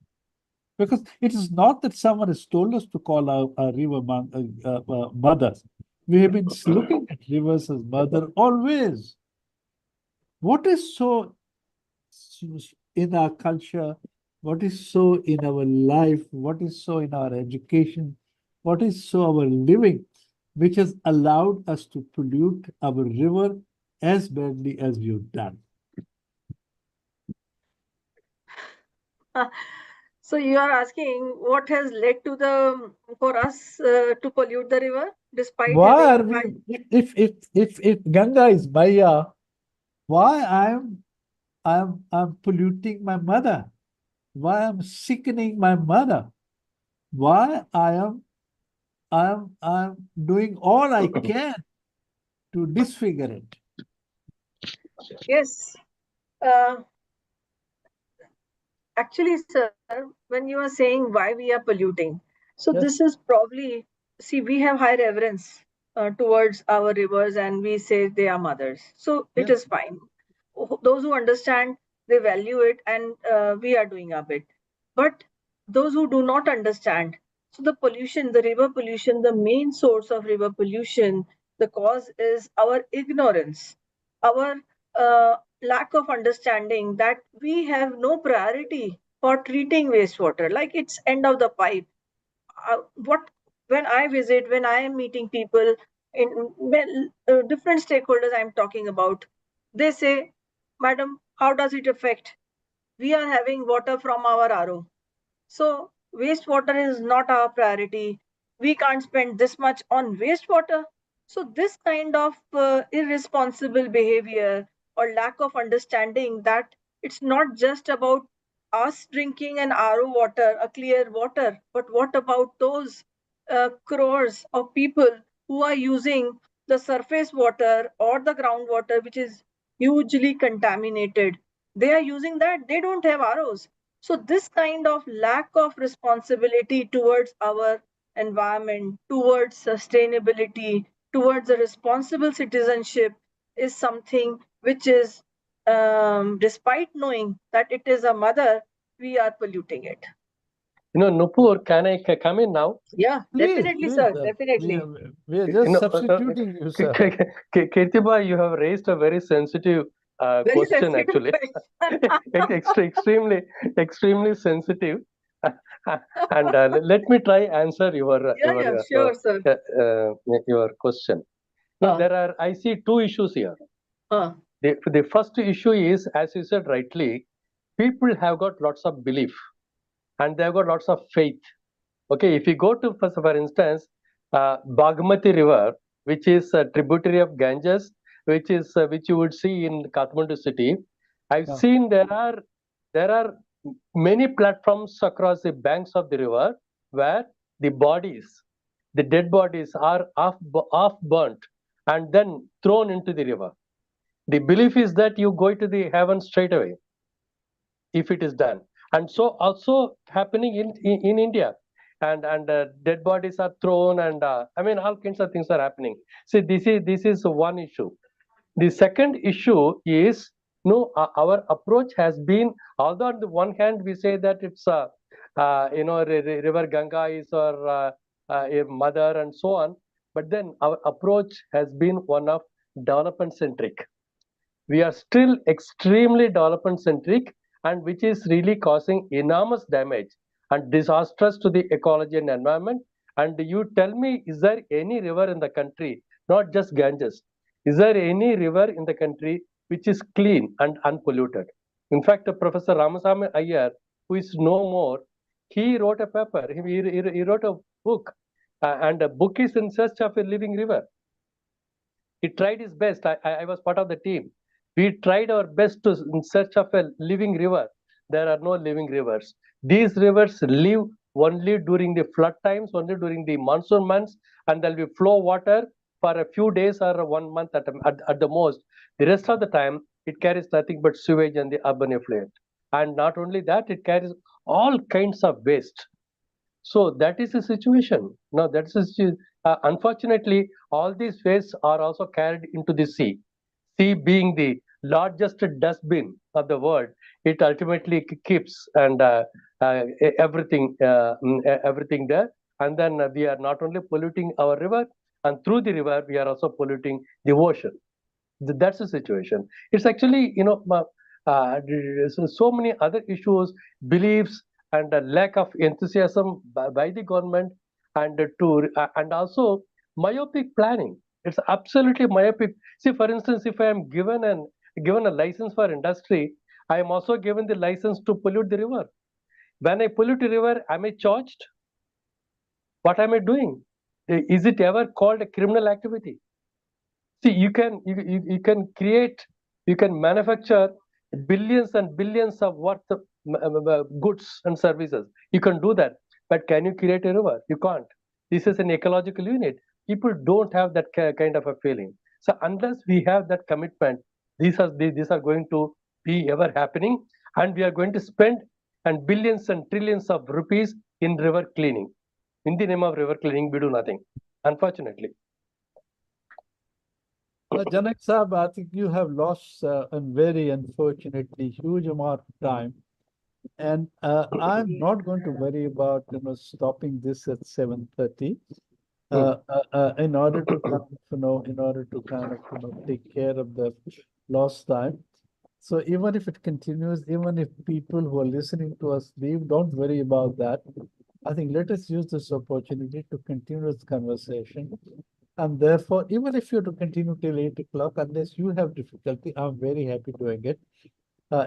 Because it is not that someone has told us to call our river mothers. We have been looking at rivers as mother always. What is so in our culture? What is so in our life? What is so in our education? What is so our living, which has allowed us to pollute our river as badly as we've done? So you are asking what has led to for us to pollute the river? despite Why are having we, if Ganga is Maya, why I'm polluting my mother? Why I'm sickening my mother? Why I'm doing all I can to disfigure it. yes. Uh, Actually, sir, when you are saying why we are polluting, so this Yes. is probably, see, we have high reverence towards our rivers and we say they are mothers. So it Yes. is fine. Those who understand, they value it, and we are doing our bit. But those who do not understand, so the pollution, the river pollution, the main source of river pollution, the cause is our ignorance, our lack of understanding that we have no priority for treating wastewater, like it's end of the pipe. What, when I visit, when I am meeting people in, different stakeholders I'm talking about, they say, madam, how does it affect? We are having water from our RO, so wastewater is not our priority. We can't spend this much on wastewater. So this kind of irresponsible behavior or lack of understanding that it's not just about us drinking an RO water, a clear water, but what about those crores of people who are using the surface water or the groundwater, which is hugely contaminated? They are using that. They don't have ROs. So this kind of lack of responsibility towards our environment, towards sustainability, towards a responsible citizenship is something which is, despite knowing that it is a mother, we are polluting it. Nupur, can I come in now? Yeah, Please, definitely, please, sir. we Definitely. are just substituting you, sir. Kirtiba, you have raised a very sensitive Very question, sensitive actually. question. Extremely sensitive. And let me try answer Yeah, sure, sir. your question. Now, I see two issues here. Uh, The first issue is, as you said rightly, people have got lots of belief and they have got lots of faith. Okay, if you go to, for instance, Bagmati River, which is a tributary of Ganges, which you would see in Kathmandu city, I've Yeah. seen there are many platforms across the banks of the river where the dead bodies are half burnt and then thrown into the river. The belief is that you go to the heaven straight away if it is done, and so also happening in India, and dead bodies are thrown, and I mean all kinds of things are happening. See, this is one issue. The second issue is, no, our approach has been, although on the one hand we say that it's river Ganga is our a mother and so on, but then our approach has been one of development centric. We are still extremely development centric, and which is really causing enormous damage and disastrous to the ecology and environment. And you tell me, is there any river in the country, not just Ganges, is there any river in the country which is clean and unpolluted? In fact, Professor Ramasamy Iyer, who is no more, he wrote a paper, he wrote a book, and a book is In Search of a Living River. He tried his best. I was part of the team. We tried our best to in search of a living river. There are no living rivers. These rivers live only during the flood times, only during the monsoon months, and there will be flow water for a few days or 1 month at the most. The rest of the time, it carries nothing but sewage and the urban effluent. And not only that, it carries all kinds of waste. So that is the situation. Now, unfortunately, all these wastes are also carried into the sea. Sea being the largest dustbin of the world, it ultimately keeps and everything there. And then we are not only polluting our river, and through the river, we are also polluting the ocean. That's the situation. It's actually, so many other issues, beliefs, and a lack of enthusiasm by the government, and also myopic planning. It's absolutely myopic. See, for instance, if I am given a license for industry, I am also given the license to pollute the river. When I pollute the river, am I charged? What am I doing? is it ever called a criminal activity? See, you can create, you can manufacture billions and billions of worth of goods and services. You can do that, but can you create a river? You can't. This is an ecological unit. People don't have that kind of a feeling. So unless we have that commitment, these are going to be ever happening, and we are going to spend and billions and trillions of rupees in river cleaning. In the name of river cleaning, we do nothing, unfortunately. Janak Saab, I think you have lost a very unfortunately huge amount of time. And I'm not going to worry about stopping this at 7:30. In order to kind of take care of the lost time. So even if it continues, even if people who are listening to us leave, don't worry about that. I think let us use this opportunity to continue this conversation. And therefore, even if you have to continue till 8 o'clock, unless you have difficulty, I'm very happy doing it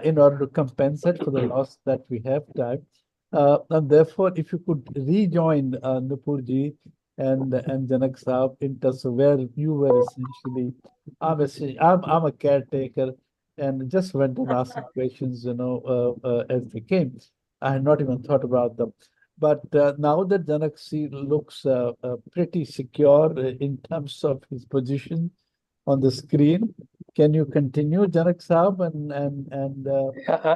in order to compensate for the loss that we have time. And therefore, if you could rejoin Nupurji and Janak Saab in terms of where you were essentially, I'm a caretaker and just went and asked questions, as they came. I had not even thought about them. But now that Janak looks pretty secure in terms of his position on the screen, can you continue, Janak Saab?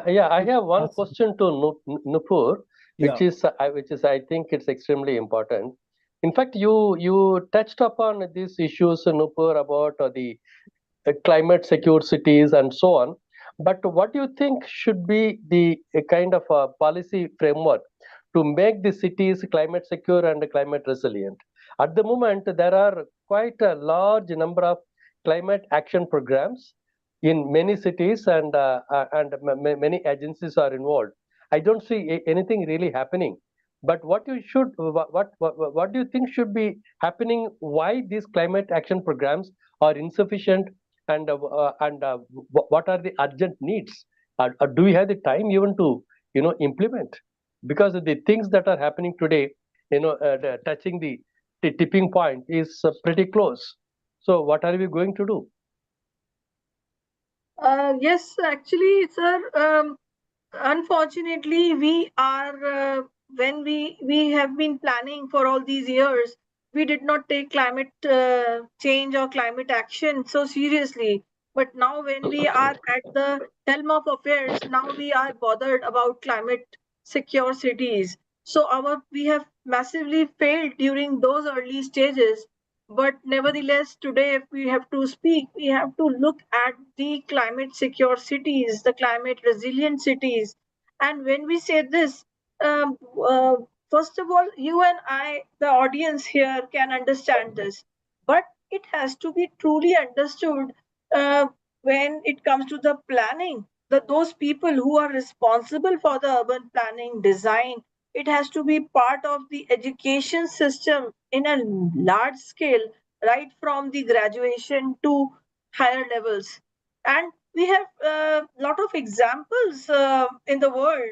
Yeah, I have one ask- question to Nupur, Yeah. which is I think it's extremely important. In fact, you touched upon these issues, Nupur, about the climate secure cities and so on. But what do you think should be the kind of policy framework to make the cities climate secure and climate resilient? At the moment, there are quite a large number of climate action programs in many cities, and many agencies are involved. I don't see anything really happening. But what do you think should be happening? Why these climate action programs are insufficient, and what are the urgent needs? Do we have the time even to implement? Because the things that are happening today, touching the tipping point is pretty close. So what are we going to do? Yes, actually, sir. Unfortunately, we are when we have been planning for all these years, we did not take climate change or climate action so seriously. But now, when we are at the helm of affairs, now we are bothered about climate secure cities. So we have massively failed during those early stages. But nevertheless, today, if we have to speak, we have to look at the climate secure cities, the climate resilient cities. And when we say this, um, uh, first of all, you and I, the audience here, can understand this. But it has to be truly understood when it comes to the planning. Those people who are responsible for the urban planning design, it has to be part of the education system in a large scale, right from the graduation to higher levels. And we have a lot of examples in the world,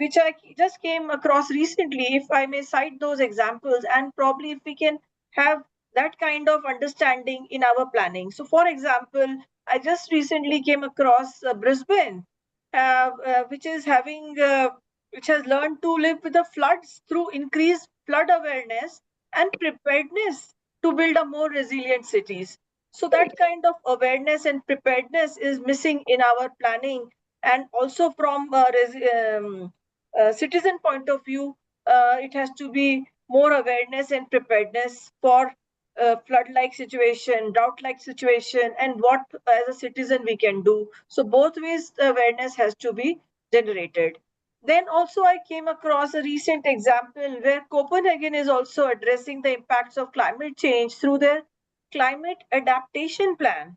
which I just came across recently. If I may cite those examples, and probably if we can have that kind of understanding in our planning. So, for example, I just recently came across Brisbane, which is which has learned to live with the floods through increased flood awareness and preparedness to build a more resilient cities. So that kind of awareness and preparedness is missing in our planning, and also from citizen point of view, it has to be more awareness and preparedness for flood-like situation, drought-like situation, and what as a citizen we can do. So both ways the awareness has to be generated. Then also I came across a recent example where Copenhagen is also addressing the impacts of climate change through their climate adaptation plan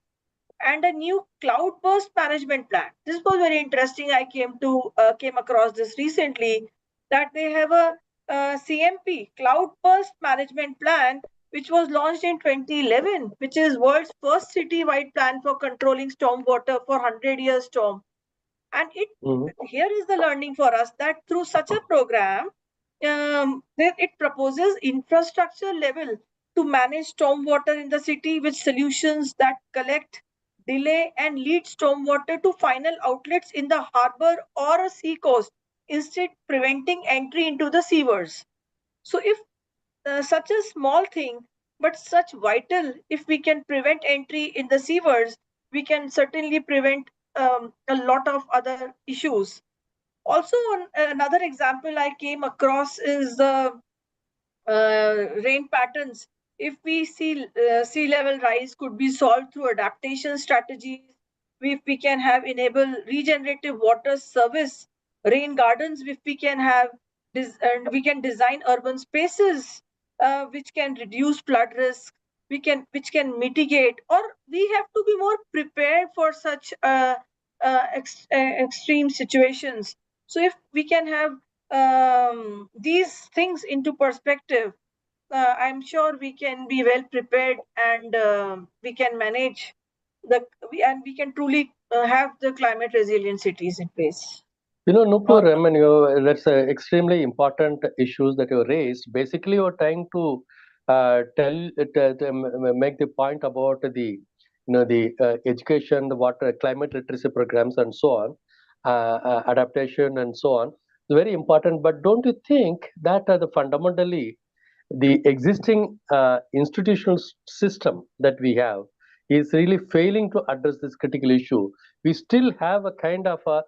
and a new cloud burst management plan. This was very interesting. I came across this recently, that they have a CMP, cloud burst management plan, which was launched in 2011, which is world's first city-wide plan for controlling stormwater for 100-year storm. And Mhm. here is the learning for us, that through such a program, then it proposes infrastructure level to manage stormwater in the city with solutions that collect, delay, and lead stormwater to final outlets in the harbor or a sea coast, instead preventing entry into the sewers. So if such a small thing, but such vital, if we can prevent entry in the sewers, we can certainly prevent a lot of other issues. Also, another example I came across is the rain patterns. If we see sea level rise could be solved through adaptation strategies, if we can have enable regenerative water service, rain gardens, if we can have and we can design urban spaces which can reduce flood risk, which can mitigate, or we have to be more prepared for such extreme situations. So if we can have these things into perspective, I'm sure we can be well prepared, and we can manage and we can truly have the climate resilient cities in place. Nupur, I mean, that's extremely important issues that you raised. Basically, you're trying to make the point about the education, the water, climate literacy programs, and so on, adaptation, and so on. It's very important. But don't you think that the fundamentally the existing institutional system that we have is really failing to address this critical issue? We still have a kind of a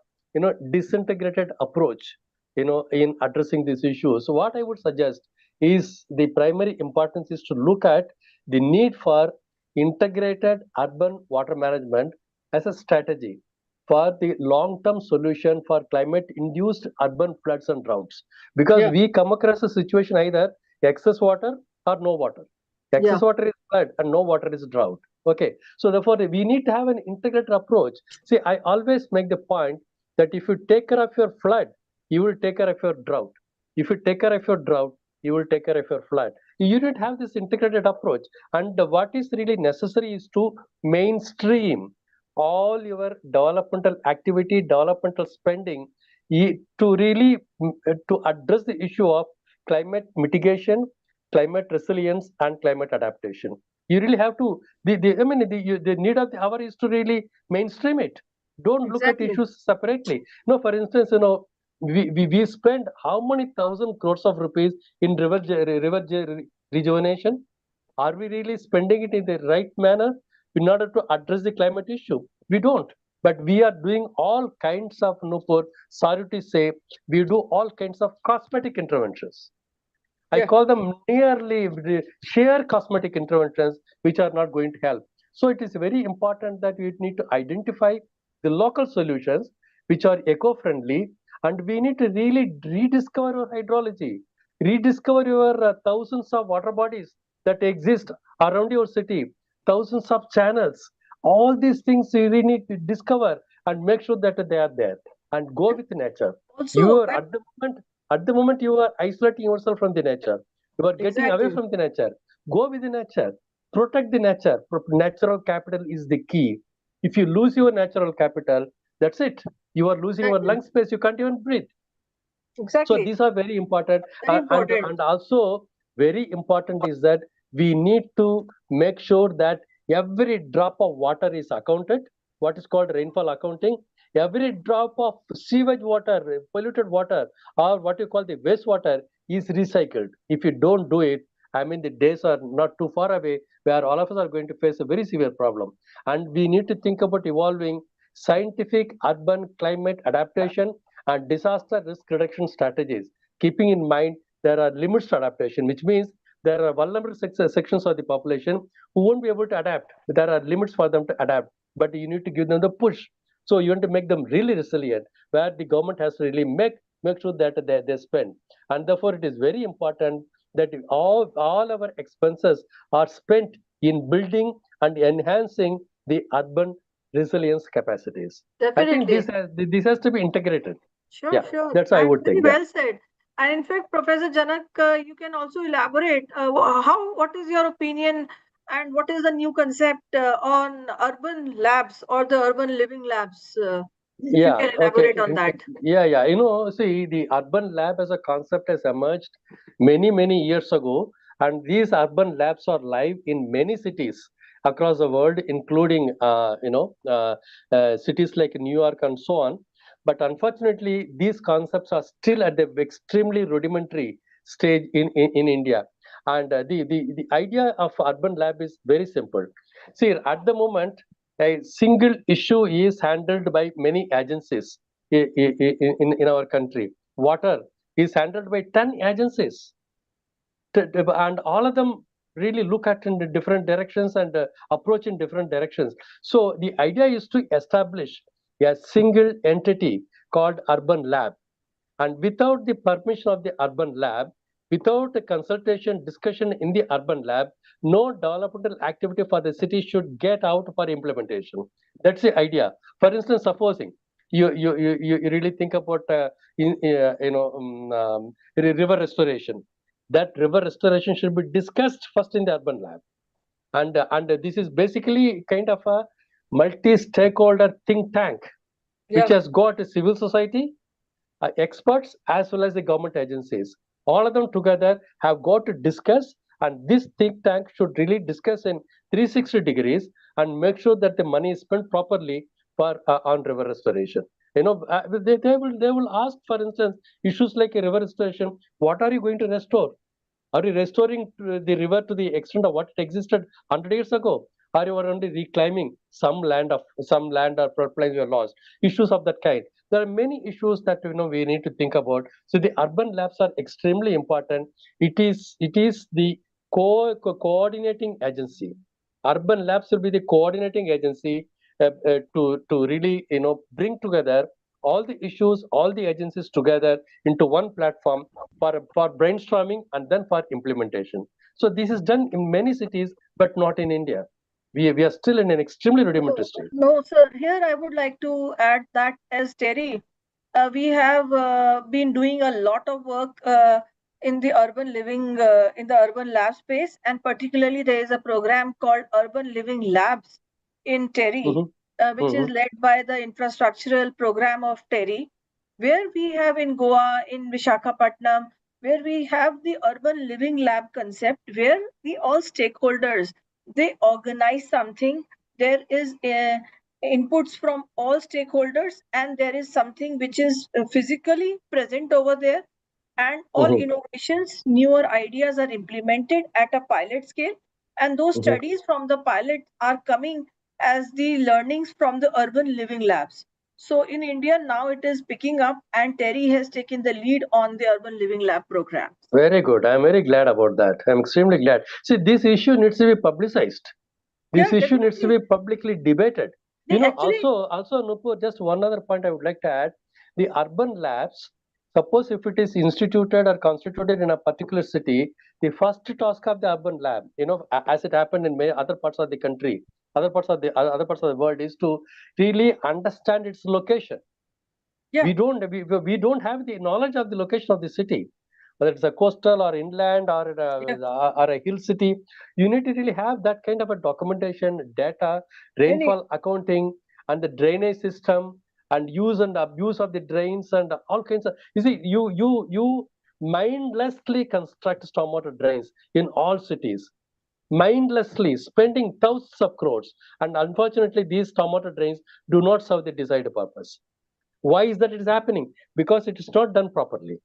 disintegrated approach in addressing this issue. So what I would suggest is the primary importance is to look at the need for integrated urban water management as a strategy for the long-term solution for climate-induced urban floods and droughts, because Yeah. we come across a situation either excess water or no water. Excess water is flood and no water is drought. Okay, so therefore we need to have an integrated approach. See, I always make the point that if you take care of your flood, you will take care of your drought. If you take care of your drought, you will take care of your flood. You don't have this integrated approach. And what is really necessary is to mainstream all your developmental activity, developmental spending to really to address the issue of climate mitigation, climate resilience, and climate adaptation. You really have to. The need of the hour is to really mainstream it. Don't look at Exactly. issues separately. No, for instance, we spend how many thousand crores of rupees in rejuvenation? Are we really spending it in the right manner in order to address the climate issue? We don't. But we are doing all kinds of, Nupur, sorry to say, we do all kinds of cosmetic interventions. I call them nearly sheer cosmetic interventions which are not going to help. So it is very important that we need to identify the local solutions which are eco-friendly, and we need to really rediscover your hydrology, rediscover your thousands of water bodies that exist around your city, thousands of channels. All these things you really need to discover and make sure that they are there, and go with nature. Also, You are at the moment you are isolating yourself from the nature. You are getting away exactly. from the nature. Go with the nature. Protect the nature. Natural capital is the key. If you lose your natural capital, that's it. You are losing your lung space. You can't even breathe. So Exactly. these are very important. Very important. And also very important is that we need to make sure that every drop of water is accounted, what is called rainfall accounting. Every drop of sewage water, polluted water, or what you call the wastewater is recycled. If you don't do it, I mean, the days are not too far away where all of us are going to face a very severe problem. And we need to think about evolving scientific urban climate adaptation and disaster risk reduction strategies, keeping in mind there are limits to adaptation, which means there are vulnerable sections of the population who won't be able to adapt. There are limits for them to adapt, but you need to give them the push. So you want to make them really resilient, where the government has to really make sure that they spend. And therefore, it is very important that all our expenses are spent in building and enhancing the urban resilience capacities. I think Definitely. this has to be integrated. Sure, sure. That's how I And would very think. Yeah. well said. And in fact, Professor Janak, you can also elaborate what is your opinion and what is the new concept on urban labs or the urban living labs? If you can elaborate on that. Yeah. See, the urban lab as a concept has emerged many years ago, and these urban labs are live in many cities across the world, including cities like New York and so on. But unfortunately, these concepts are still at the extremely rudimentary stage in India. And the idea of urban lab is very simple. See, at the moment, a single issue is handled by many agencies in our country. Water is handled by 10 agencies, and all of them really look at in the different directions and approach in different directions. So the idea is to establish a single entity called urban lab, and without the permission of the urban lab, without a consultation discussion in the urban lab, no developmental activity for the city should get out for implementation. That's the idea. For instance, supposing you really think about river restoration. That river restoration should be discussed first in the urban lab, and this is basically kind of a multi-stakeholder think tank, which has got a civil society, experts, as well as the government agencies. All of them together have got to discuss, and this think tank should really discuss in 360 degrees and make sure that the money is spent properly for on river restoration. They will ask, for instance, issues like a river restoration. What are you going to restore? Are you restoring the river to the extent of what it existed 100 years ago? Are you only reclaiming some land or floodplains were lost? Issues of that kind. There are many issues that we need to think about. So the urban labs are extremely important. It is the coordinating agency. Urban labs will be the coordinating agency to really bring together all the issues, all the agencies together into one platform for brainstorming and then for implementation. So this is done in many cities, but not in India. We are still in an extremely rudimentary stage. No, sir. Here I would like to add that as Terry, we have been doing a lot of work in the urban living, in the urban lab space, and particularly there is a program called Urban Living Labs in Terry, which is led by the infrastructural program of Terry, where we have in Goa, in Vishakhapatnam, where we have the urban living lab concept, where the all stakeholders, they organize something. There is inputs from all stakeholders, and there is something which is physically present over there, and all innovations, newer ideas are implemented at a pilot scale, and those studies from the pilot are coming as the learnings from the urban living labs. So in India now it is picking up, and Terry has taken the lead on the urban living lab program. Very good. I'm very glad about that. I'm extremely glad. See, this issue needs to be publicized. This issue needs to be publicly debated. Also, Nupur, just one other point I would like to add. The urban labs, suppose if it is instituted or constituted in a particular city, the first task of the urban lab, as it happened in many other parts of the country, other parts of the world, is to really understand its location. We don't have the knowledge of the location of the city, whether it's a coastal or inland or a hill city. You need to really have that kind of a documentation, data, rainfall accounting, and the drainage system, and use and abuse of the drains, and all kinds of. You see, you mindlessly construct stormwater drains in all cities, mindlessly spending thousands of crores, and unfortunately, these stormwater drains do not serve the desired purpose. Why is that it is happening? Because it is not done properly,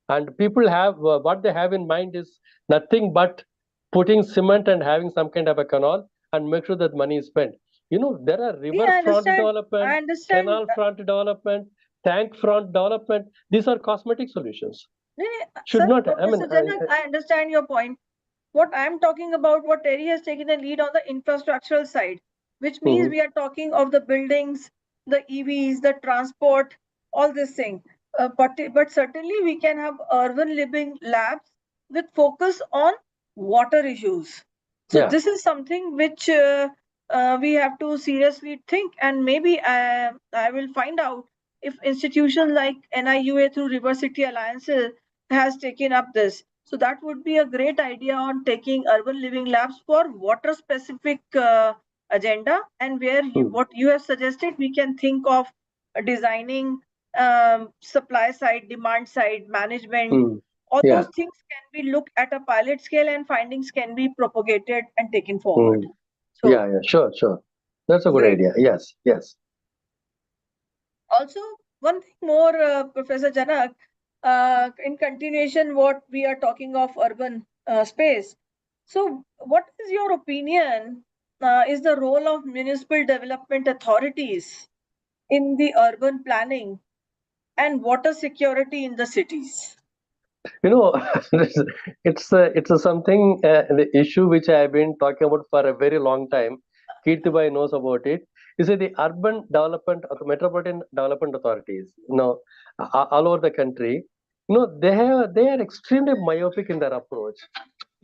and people have what they have in mind is nothing but putting cement and having some kind of a canal and make sure that money is spent. There are riverfront development, canal front development, tank front development. These are cosmetic solutions. Should not. I understand your point. What I'm talking about, what Terry has taken the lead on the infrastructural side, which means we are talking of the buildings, the EVs, the transport, all this thing. But certainly we can have urban living labs with focus on water issues. So this is something which we have to seriously think, and maybe I will find out if institutions like NIUA through River City Alliances has taken up this. So that would be a great idea on taking urban living labs for water specific agenda, and where what you have suggested, we can think of designing, supply side, demand side, management. Hmm. All Yeah. those things can be looked at a pilot scale, and findings can be propagated and taken forward. Hmm. So Yeah, sure. That's a good great. idea. Yes. Also, one thing more, Professor Janak, in continuation what we are talking of urban space. So what is your opinion is the role of municipal development authorities in the urban planning and water security in the cities? You know, it's a something the issue which I have been talking about for a very long time. Kirtibai knows about it. You see, the urban development, metropolitan development authorities, all over the country, they are extremely myopic in their approach.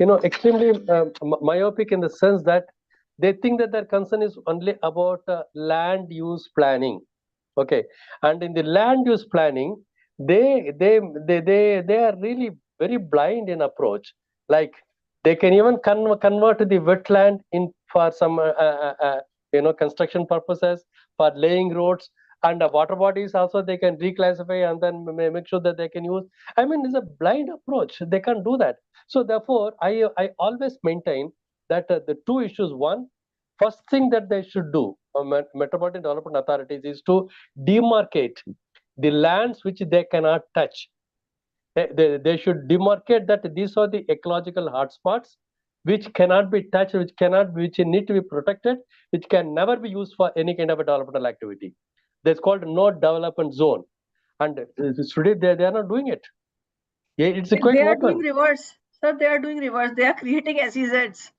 Extremely myopic in the sense that they think that their concern is only about land use planning. Okay, and in the land use planning, they are really very blind in approach. Like they can even convert the wetland in for some construction purposes, for laying roads, and water bodies also they can reclassify and then make sure that they can use. I mean, it's a blind approach. They can't do that. So therefore, I always maintain that the two issues. One, first thing that they should do, metropolitan development authorities, is to demarcate the lands which they cannot touch. They should demarcate that these are the ecological hotspots which cannot be touched, which need to be protected, which can never be used for any kind of a developmental activity. That's called no development zone. And today they are not doing it. Yeah, it's quite They are doing open. reverse, sir. They are doing reverse. They are creating SEZs.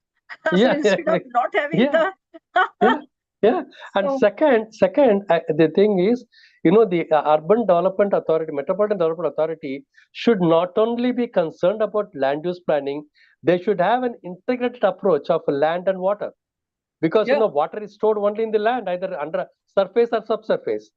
So Yeah, instead of not having yeah, the yeah. And so second, the thing is, the urban development authority, metropolitan development authority, should not only be concerned about land use planning, they should have an integrated approach of land and water, because yeah, water is stored only in the land, either under surface or subsurface.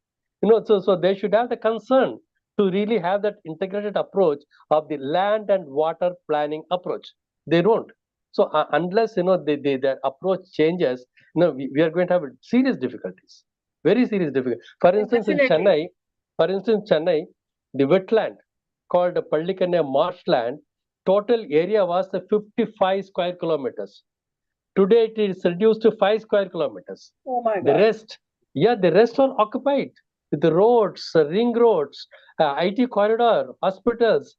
So they should have the concern to really have that integrated approach of the land and water planning approach. They don't. So unless their approach changes, we are going to have serious difficulties, very serious difficulties. For instance, in definitely. Chennai, the wetland called Pallikkanai marshland, total area was 55 square kilometers. Today it is reduced to 5 square kilometers. Oh my The God. rest are occupied with the roads, ring roads, IT corridor, hospitals,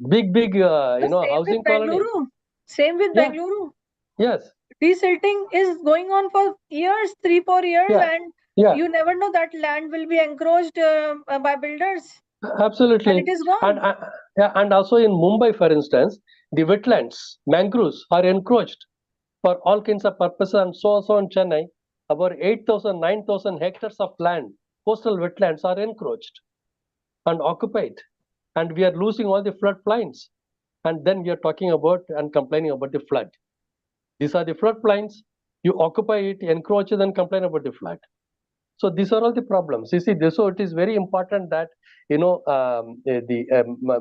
big, The same with housing colonies. Bengaluru. Same with Yeah, Bengaluru. yes, Desilting is going on for years, 3-4 years, yeah, and yeah, you never know that land will be encroached by builders, and absolutely. it is And gone. yeah, and also in Mumbai, for instance, the wetlands, mangroves are encroached for all kinds of purposes, and so also in Chennai, about 8,000, 9,000 hectares of land, coastal wetlands are encroached and occupied, and we are losing all the floodplains. And then we are talking about and complaining about the flood. These are the floodplains. You occupy it, encroach it, and complain about the flood. So these are all the problems. You see, so it is very important that the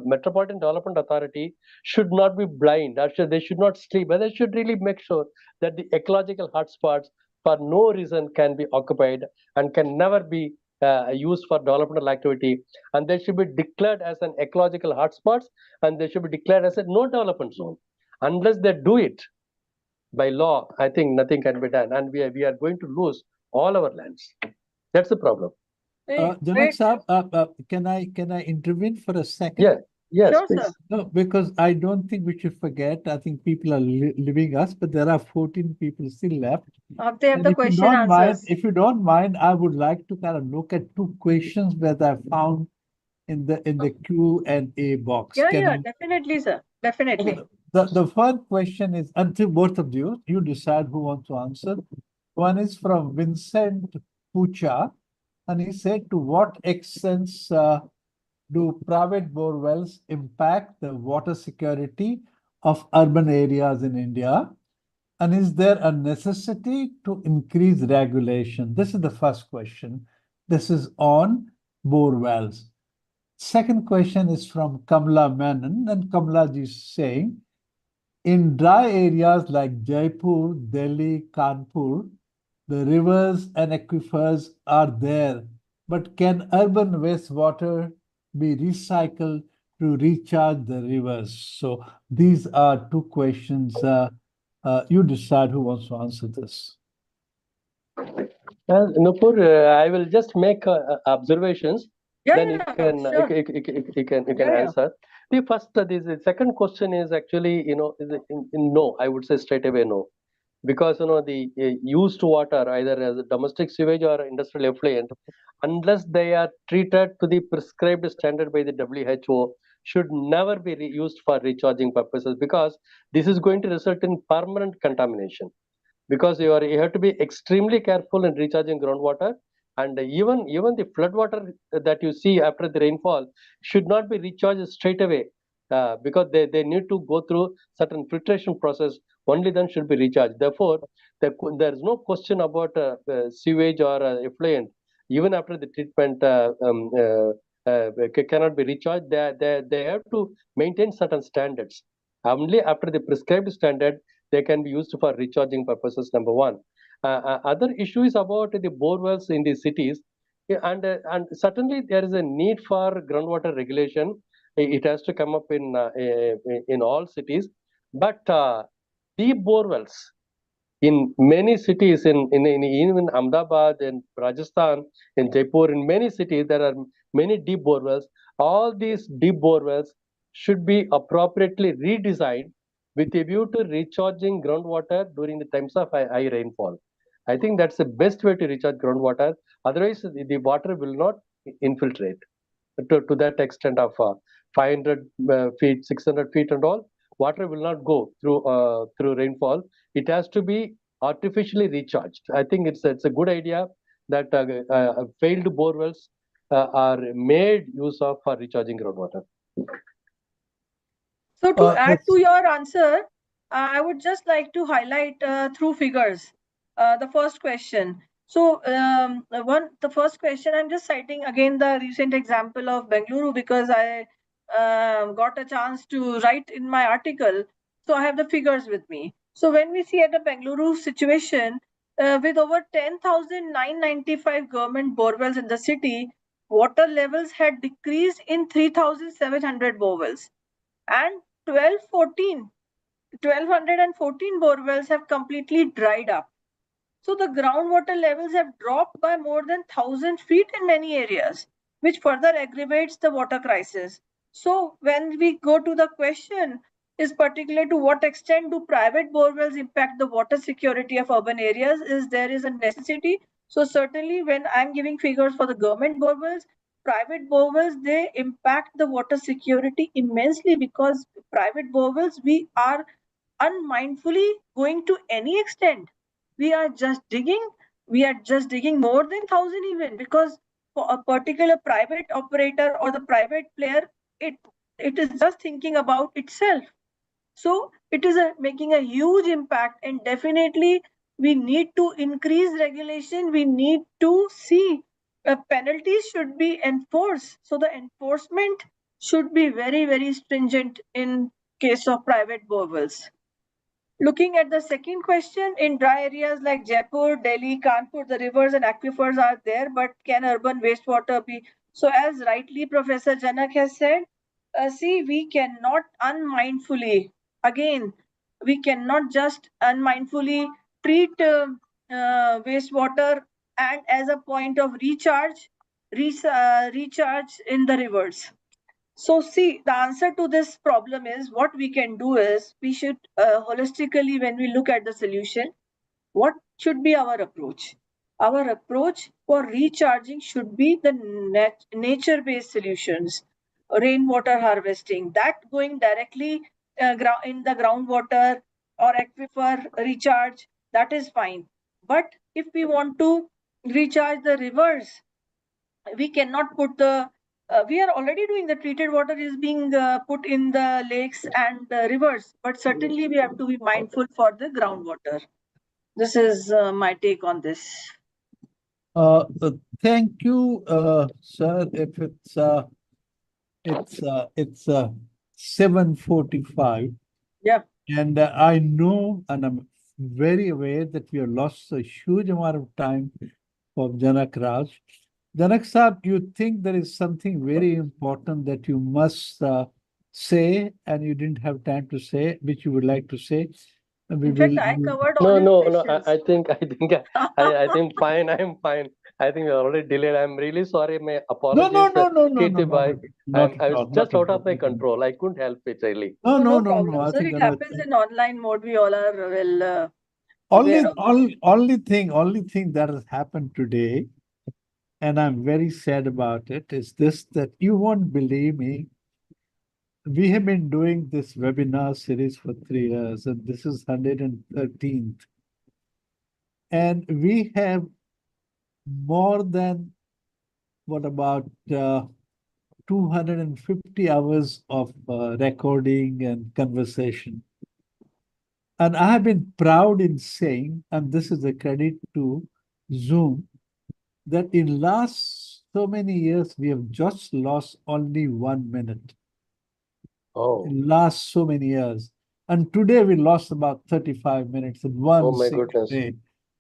Metropolitan Development Authority should not be blind. They should not sleep, but they should really make sure that the ecological hotspots, for no reason, can be occupied and can never be used for developmental activity. And they should be declared as an ecological hotspots, and they should be declared as a no development zone. Unless they do it by law, I think nothing can be done, and we are going to lose all our lands. That's the problem. Hey, Janak great. Saab, can I intervene for a second? Yeah, yes, Sure, please. sir. No, because I don't think we should forget. I think people are leaving us, but there are 14 people still left. They have And the if you question don't mind, answers. if you don't mind, I would like to kind of look at two questions that I found in the Q&A box. Yeah, Can yeah, I? definitely, sir. Okay. Definitely. The first question is, until both of you decide who wants to answer. One is from Vincent Pucha, and he said, to what extent do private bore wells impact the water security of urban areas in India? And is there a necessity to increase regulation? This is the first question. This is on bore wells. Second question is from Kamla Menon, and Kamla ji is saying, in dry areas like Jaipur, Delhi, Kanpur, the rivers and aquifers are there, but can urban wastewater be recycled to recharge the rivers? So these are two questions. You decide who wants to answer this. Well, Nupur, I will just make observations. Then you can sure. you can answer. The first, the second question is actually, in no. I would say straight away no, because the used water, either as a domestic sewage or industrial effluent, unless they are treated to the prescribed standard by the WHO, should never be used for recharging purposes, because this is going to result in permanent contamination. Because you have to be extremely careful in recharging groundwater, and even the flood water that you see after the rainfall should not be recharged straight away, because they need to go through certain filtration process. Only then should be recharged. Therefore, there is no question about sewage or effluent. Even after the treatment cannot be recharged, they have to maintain certain standards. Only after the prescribed standard they can be used for recharging purposes, number one. Other issue is about the bore wells in the cities. Yeah, and certainly there is a need for groundwater regulation. It has to come up in all cities, but deep bore wells in many cities, in even Ahmedabad, in Rajasthan, in Jaipur, in many cities, there are many deep bore wells. All these deep bore wells should be appropriately redesigned with a view to recharging groundwater during the times of high rainfall. I think that's the best way to recharge groundwater. Otherwise, the water will not infiltrate to that extent of 500 feet, 600 feet, and all. Water will not go through rainfall. It has to be artificially recharged. I think it's a good idea that failed bore wells are made use of for recharging groundwater. So to add to your answer, I would just like to highlight through figures the first question. So the first question, I'm just citing again the recent example of Bengaluru, because I got a chance to write in my article. So I have the figures with me. So when we see at the Bengaluru situation, with over 10,995 government borewells in the city, water levels had decreased in 3,700 borewells, and 1214 borewells have completely dried up. So the groundwater levels have dropped by more than 1,000 feet in many areas, which further aggravates the water crisis. So when we go to the question, is particular to what extent do private borewells impact the water security of urban areas, is there is a necessity. So certainly when I'm giving figures for the government borewells, private borewells, they impact the water security immensely, because private borewells, we are unmindfully going to any extent. We are just digging more than 1,000 even, because for a particular private operator or the private player, it is just thinking about itself. So it is making a huge impact, and definitely we need to increase regulation. We need to see penalties should be enforced. So the enforcement should be very, very stringent in case of private borewells. Looking at the second question, in dry areas like Jaipur, Delhi, Kanpur, the rivers and aquifers are there, but can urban wastewater be? So as rightly Professor Janak has said, see, we cannot unmindfully, again, we cannot just unmindfully treat wastewater and as a point of recharge in the rivers. So see, the answer to this problem is, what we can do is, we should holistically, when we look at the solution, what should be our approach? Our approach for recharging should be the nature-based solutions, rainwater harvesting, that going directly in the groundwater or aquifer recharge, that is fine. But if we want to recharge the rivers, we cannot put the we are already doing, the treated water is being put in the lakes and rivers, but certainly we have to be mindful for the groundwater. This is my take on this. Thank you, sir. If it's 7:45. Yeah. And I know, and I'm very aware that we have lost a huge amount of time from Janakarajan. Janak Saab, you think there is something very important that you must say and you didn't have time to say, which you would like to say? In fact, I covered all No, his no, no. questions. I think fine. I'm fine. I think we're already delayed. I'm really sorry. My No, apologies, not Kirti bhai. at all. I was Not just at out of all. my control. I couldn't help it really. No, No no. problem, I sir. think It happens in online mode. We all are well aware of it. only thing that has happened today, and I'm very sad about it, is this, that you won't believe me. We have been doing this webinar series for 3 years, and this is 113th. And we have more than, what about 250 hours of recording and conversation. And I have been proud in saying, and this is a credit to Zoom, that in last so many years, we have just lost only 1 minute. Oh, In last so many years. And today we lost about 35 minutes in one oh my single goodness. day.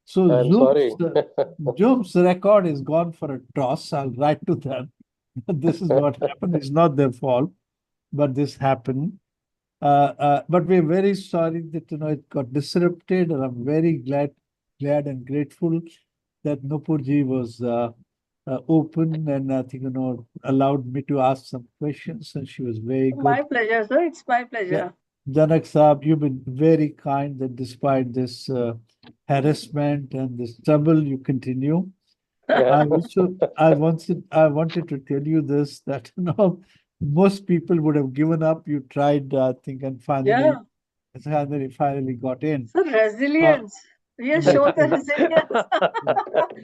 So I'm sorry. Zoom's record is gone for a toss. I'll write to them. This is what happened. It's not their fault, but this happened. But we're very sorry that it got disrupted, and I'm very glad and grateful that Nupurji was open and I think allowed me to ask some questions, and she was very good. My pleasure, sir. It's my pleasure. Janak Saab, you've been very kind that despite this harassment and this trouble, you continue. Yeah. I wanted to tell you this, that most people would have given up. You tried, I think, and finally got in. So resilience. He has shown the resilience.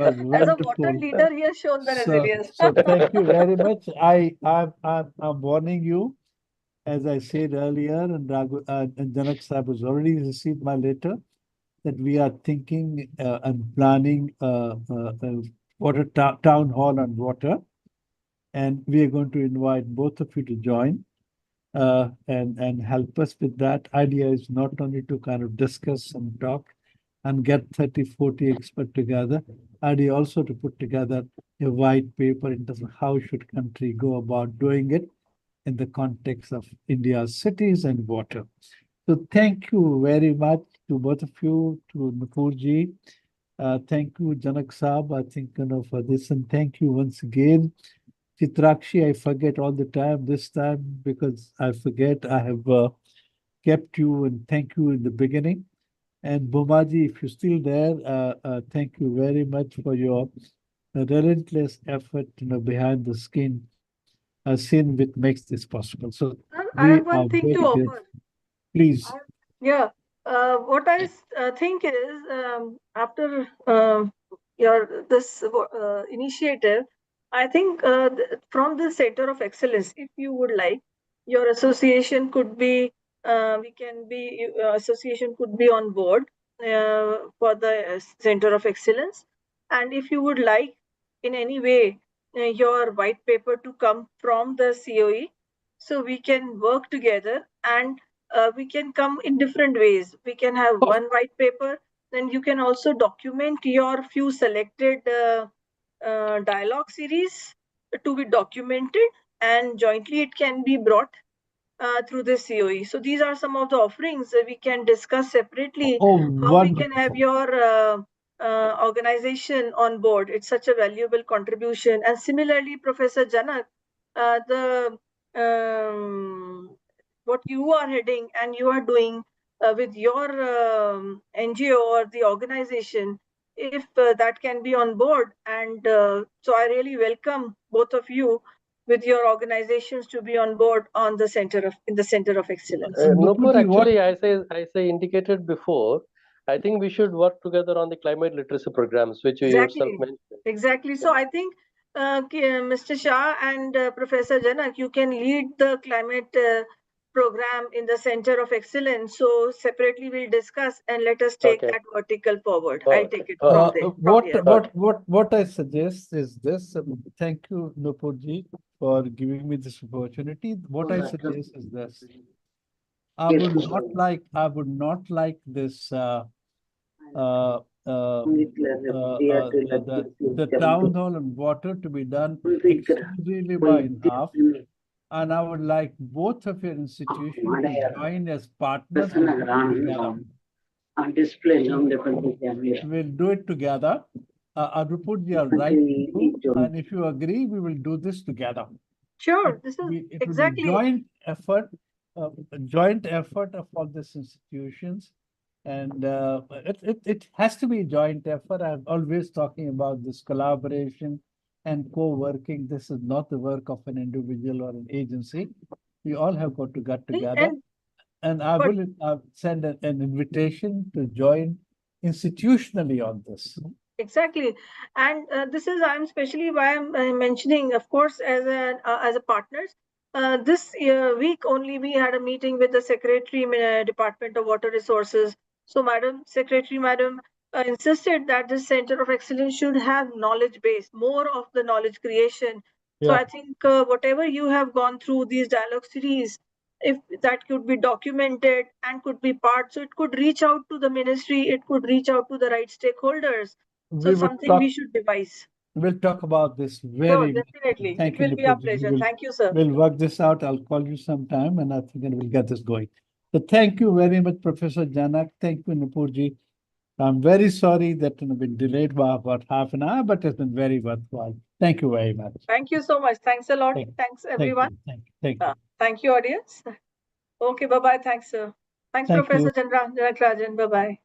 As a Wonderful. water leader, he has shown the resilience. So thank you very much. I'm warning you, as I said earlier, and Janak Sahib has already received my letter, that we are thinking and planning water town hall on water, and we are going to invite both of you to join and help us with that. Idea is not only to kind of discuss and talk and get 30, 40 experts together. Idea also to put together a white paper in terms of how should country go about doing it in the context of India's cities and water. So thank you very much to both of you, to Nupurji. Thank you, Janak Saab, I think, for this. And thank you once again. Chitrakshi, I forget all the time. This time, because I forget, I have kept you and thank you in the beginning. And Bomaji, if you're still there, thank you very much for your relentless effort, behind the scene which makes this possible. So I have one thing to offer. Please. Yeah. What I think is, after your this initiative, I think from the Center of Excellence, if you would like, your association could be, association could be on board for the Center of Excellence. And if you would like, in any way, your white paper to come from the COE, so we can work together and we can come in different ways. We can have one white paper, then you can also document your few selected dialogue series to be documented, and jointly it can be brought through the COE. So these are some of the offerings that we can discuss separately. How we can have your organization on board. It's such a valuable contribution. And similarly, Professor Janak, what you are heading and you are doing with your NGO or the organization, if that can be on board. And so I really welcome both of you with your organizations to be on board on the in the Center of Excellence. Nupur, actually, I say indicated before, I think we should work together on the climate literacy programs, which you yourself mentioned. Exactly. So I think Mr. Shah and Professor Janak, you can lead the climate program in the Center of Excellence. So separately we'll discuss and let us take that vertical forward. I'll take it from there. What I suggest is this. Thank you, Nupurji, for giving me this opportunity. What I suggest is this. I would not like this the town hall on water to be done exclusively by INHAF. And I would like both of your institutions to join as partners together. We'll do it together. Arupurji, I'll write to you, and if you agree, we will do this together. Sure, this is It exactly will be a joint effort of all these institutions. And it has to be a joint effort. I'm always talking about this collaboration and co-working. This is not the work of an individual or an agency. We all have got to get together. And I will send an invitation to join institutionally on this. Exactly, and this is I'm especially why I'm mentioning, of course, as a partners. This week only we had a meeting with the Secretary Department of Water Resources. So, Madam Secretary, Madam insisted that this Center of Excellence should have knowledge base, more of the knowledge creation. So, I think whatever you have gone through these dialogue series, if that could be documented and could be part, so it could reach out to the ministry, it could reach out to the right stakeholders. So something we should devise. We'll talk about this very definitely. Thank it will you, be our pleasure. Thank you, sir. We'll work this out. I'll call you sometime, and I think we'll get this going. So thank you very much, Professor Janak. Thank you, Nupurji. I'm very sorry that it's been delayed by about half an hour, but it's been very worthwhile. Thank you very much. Thank you so much. Thanks a lot. Thanks, everyone. Thank you. Thank you, audience. Okay, bye-bye. Thanks, sir. Thanks, Professor Janakarajan. Bye-bye.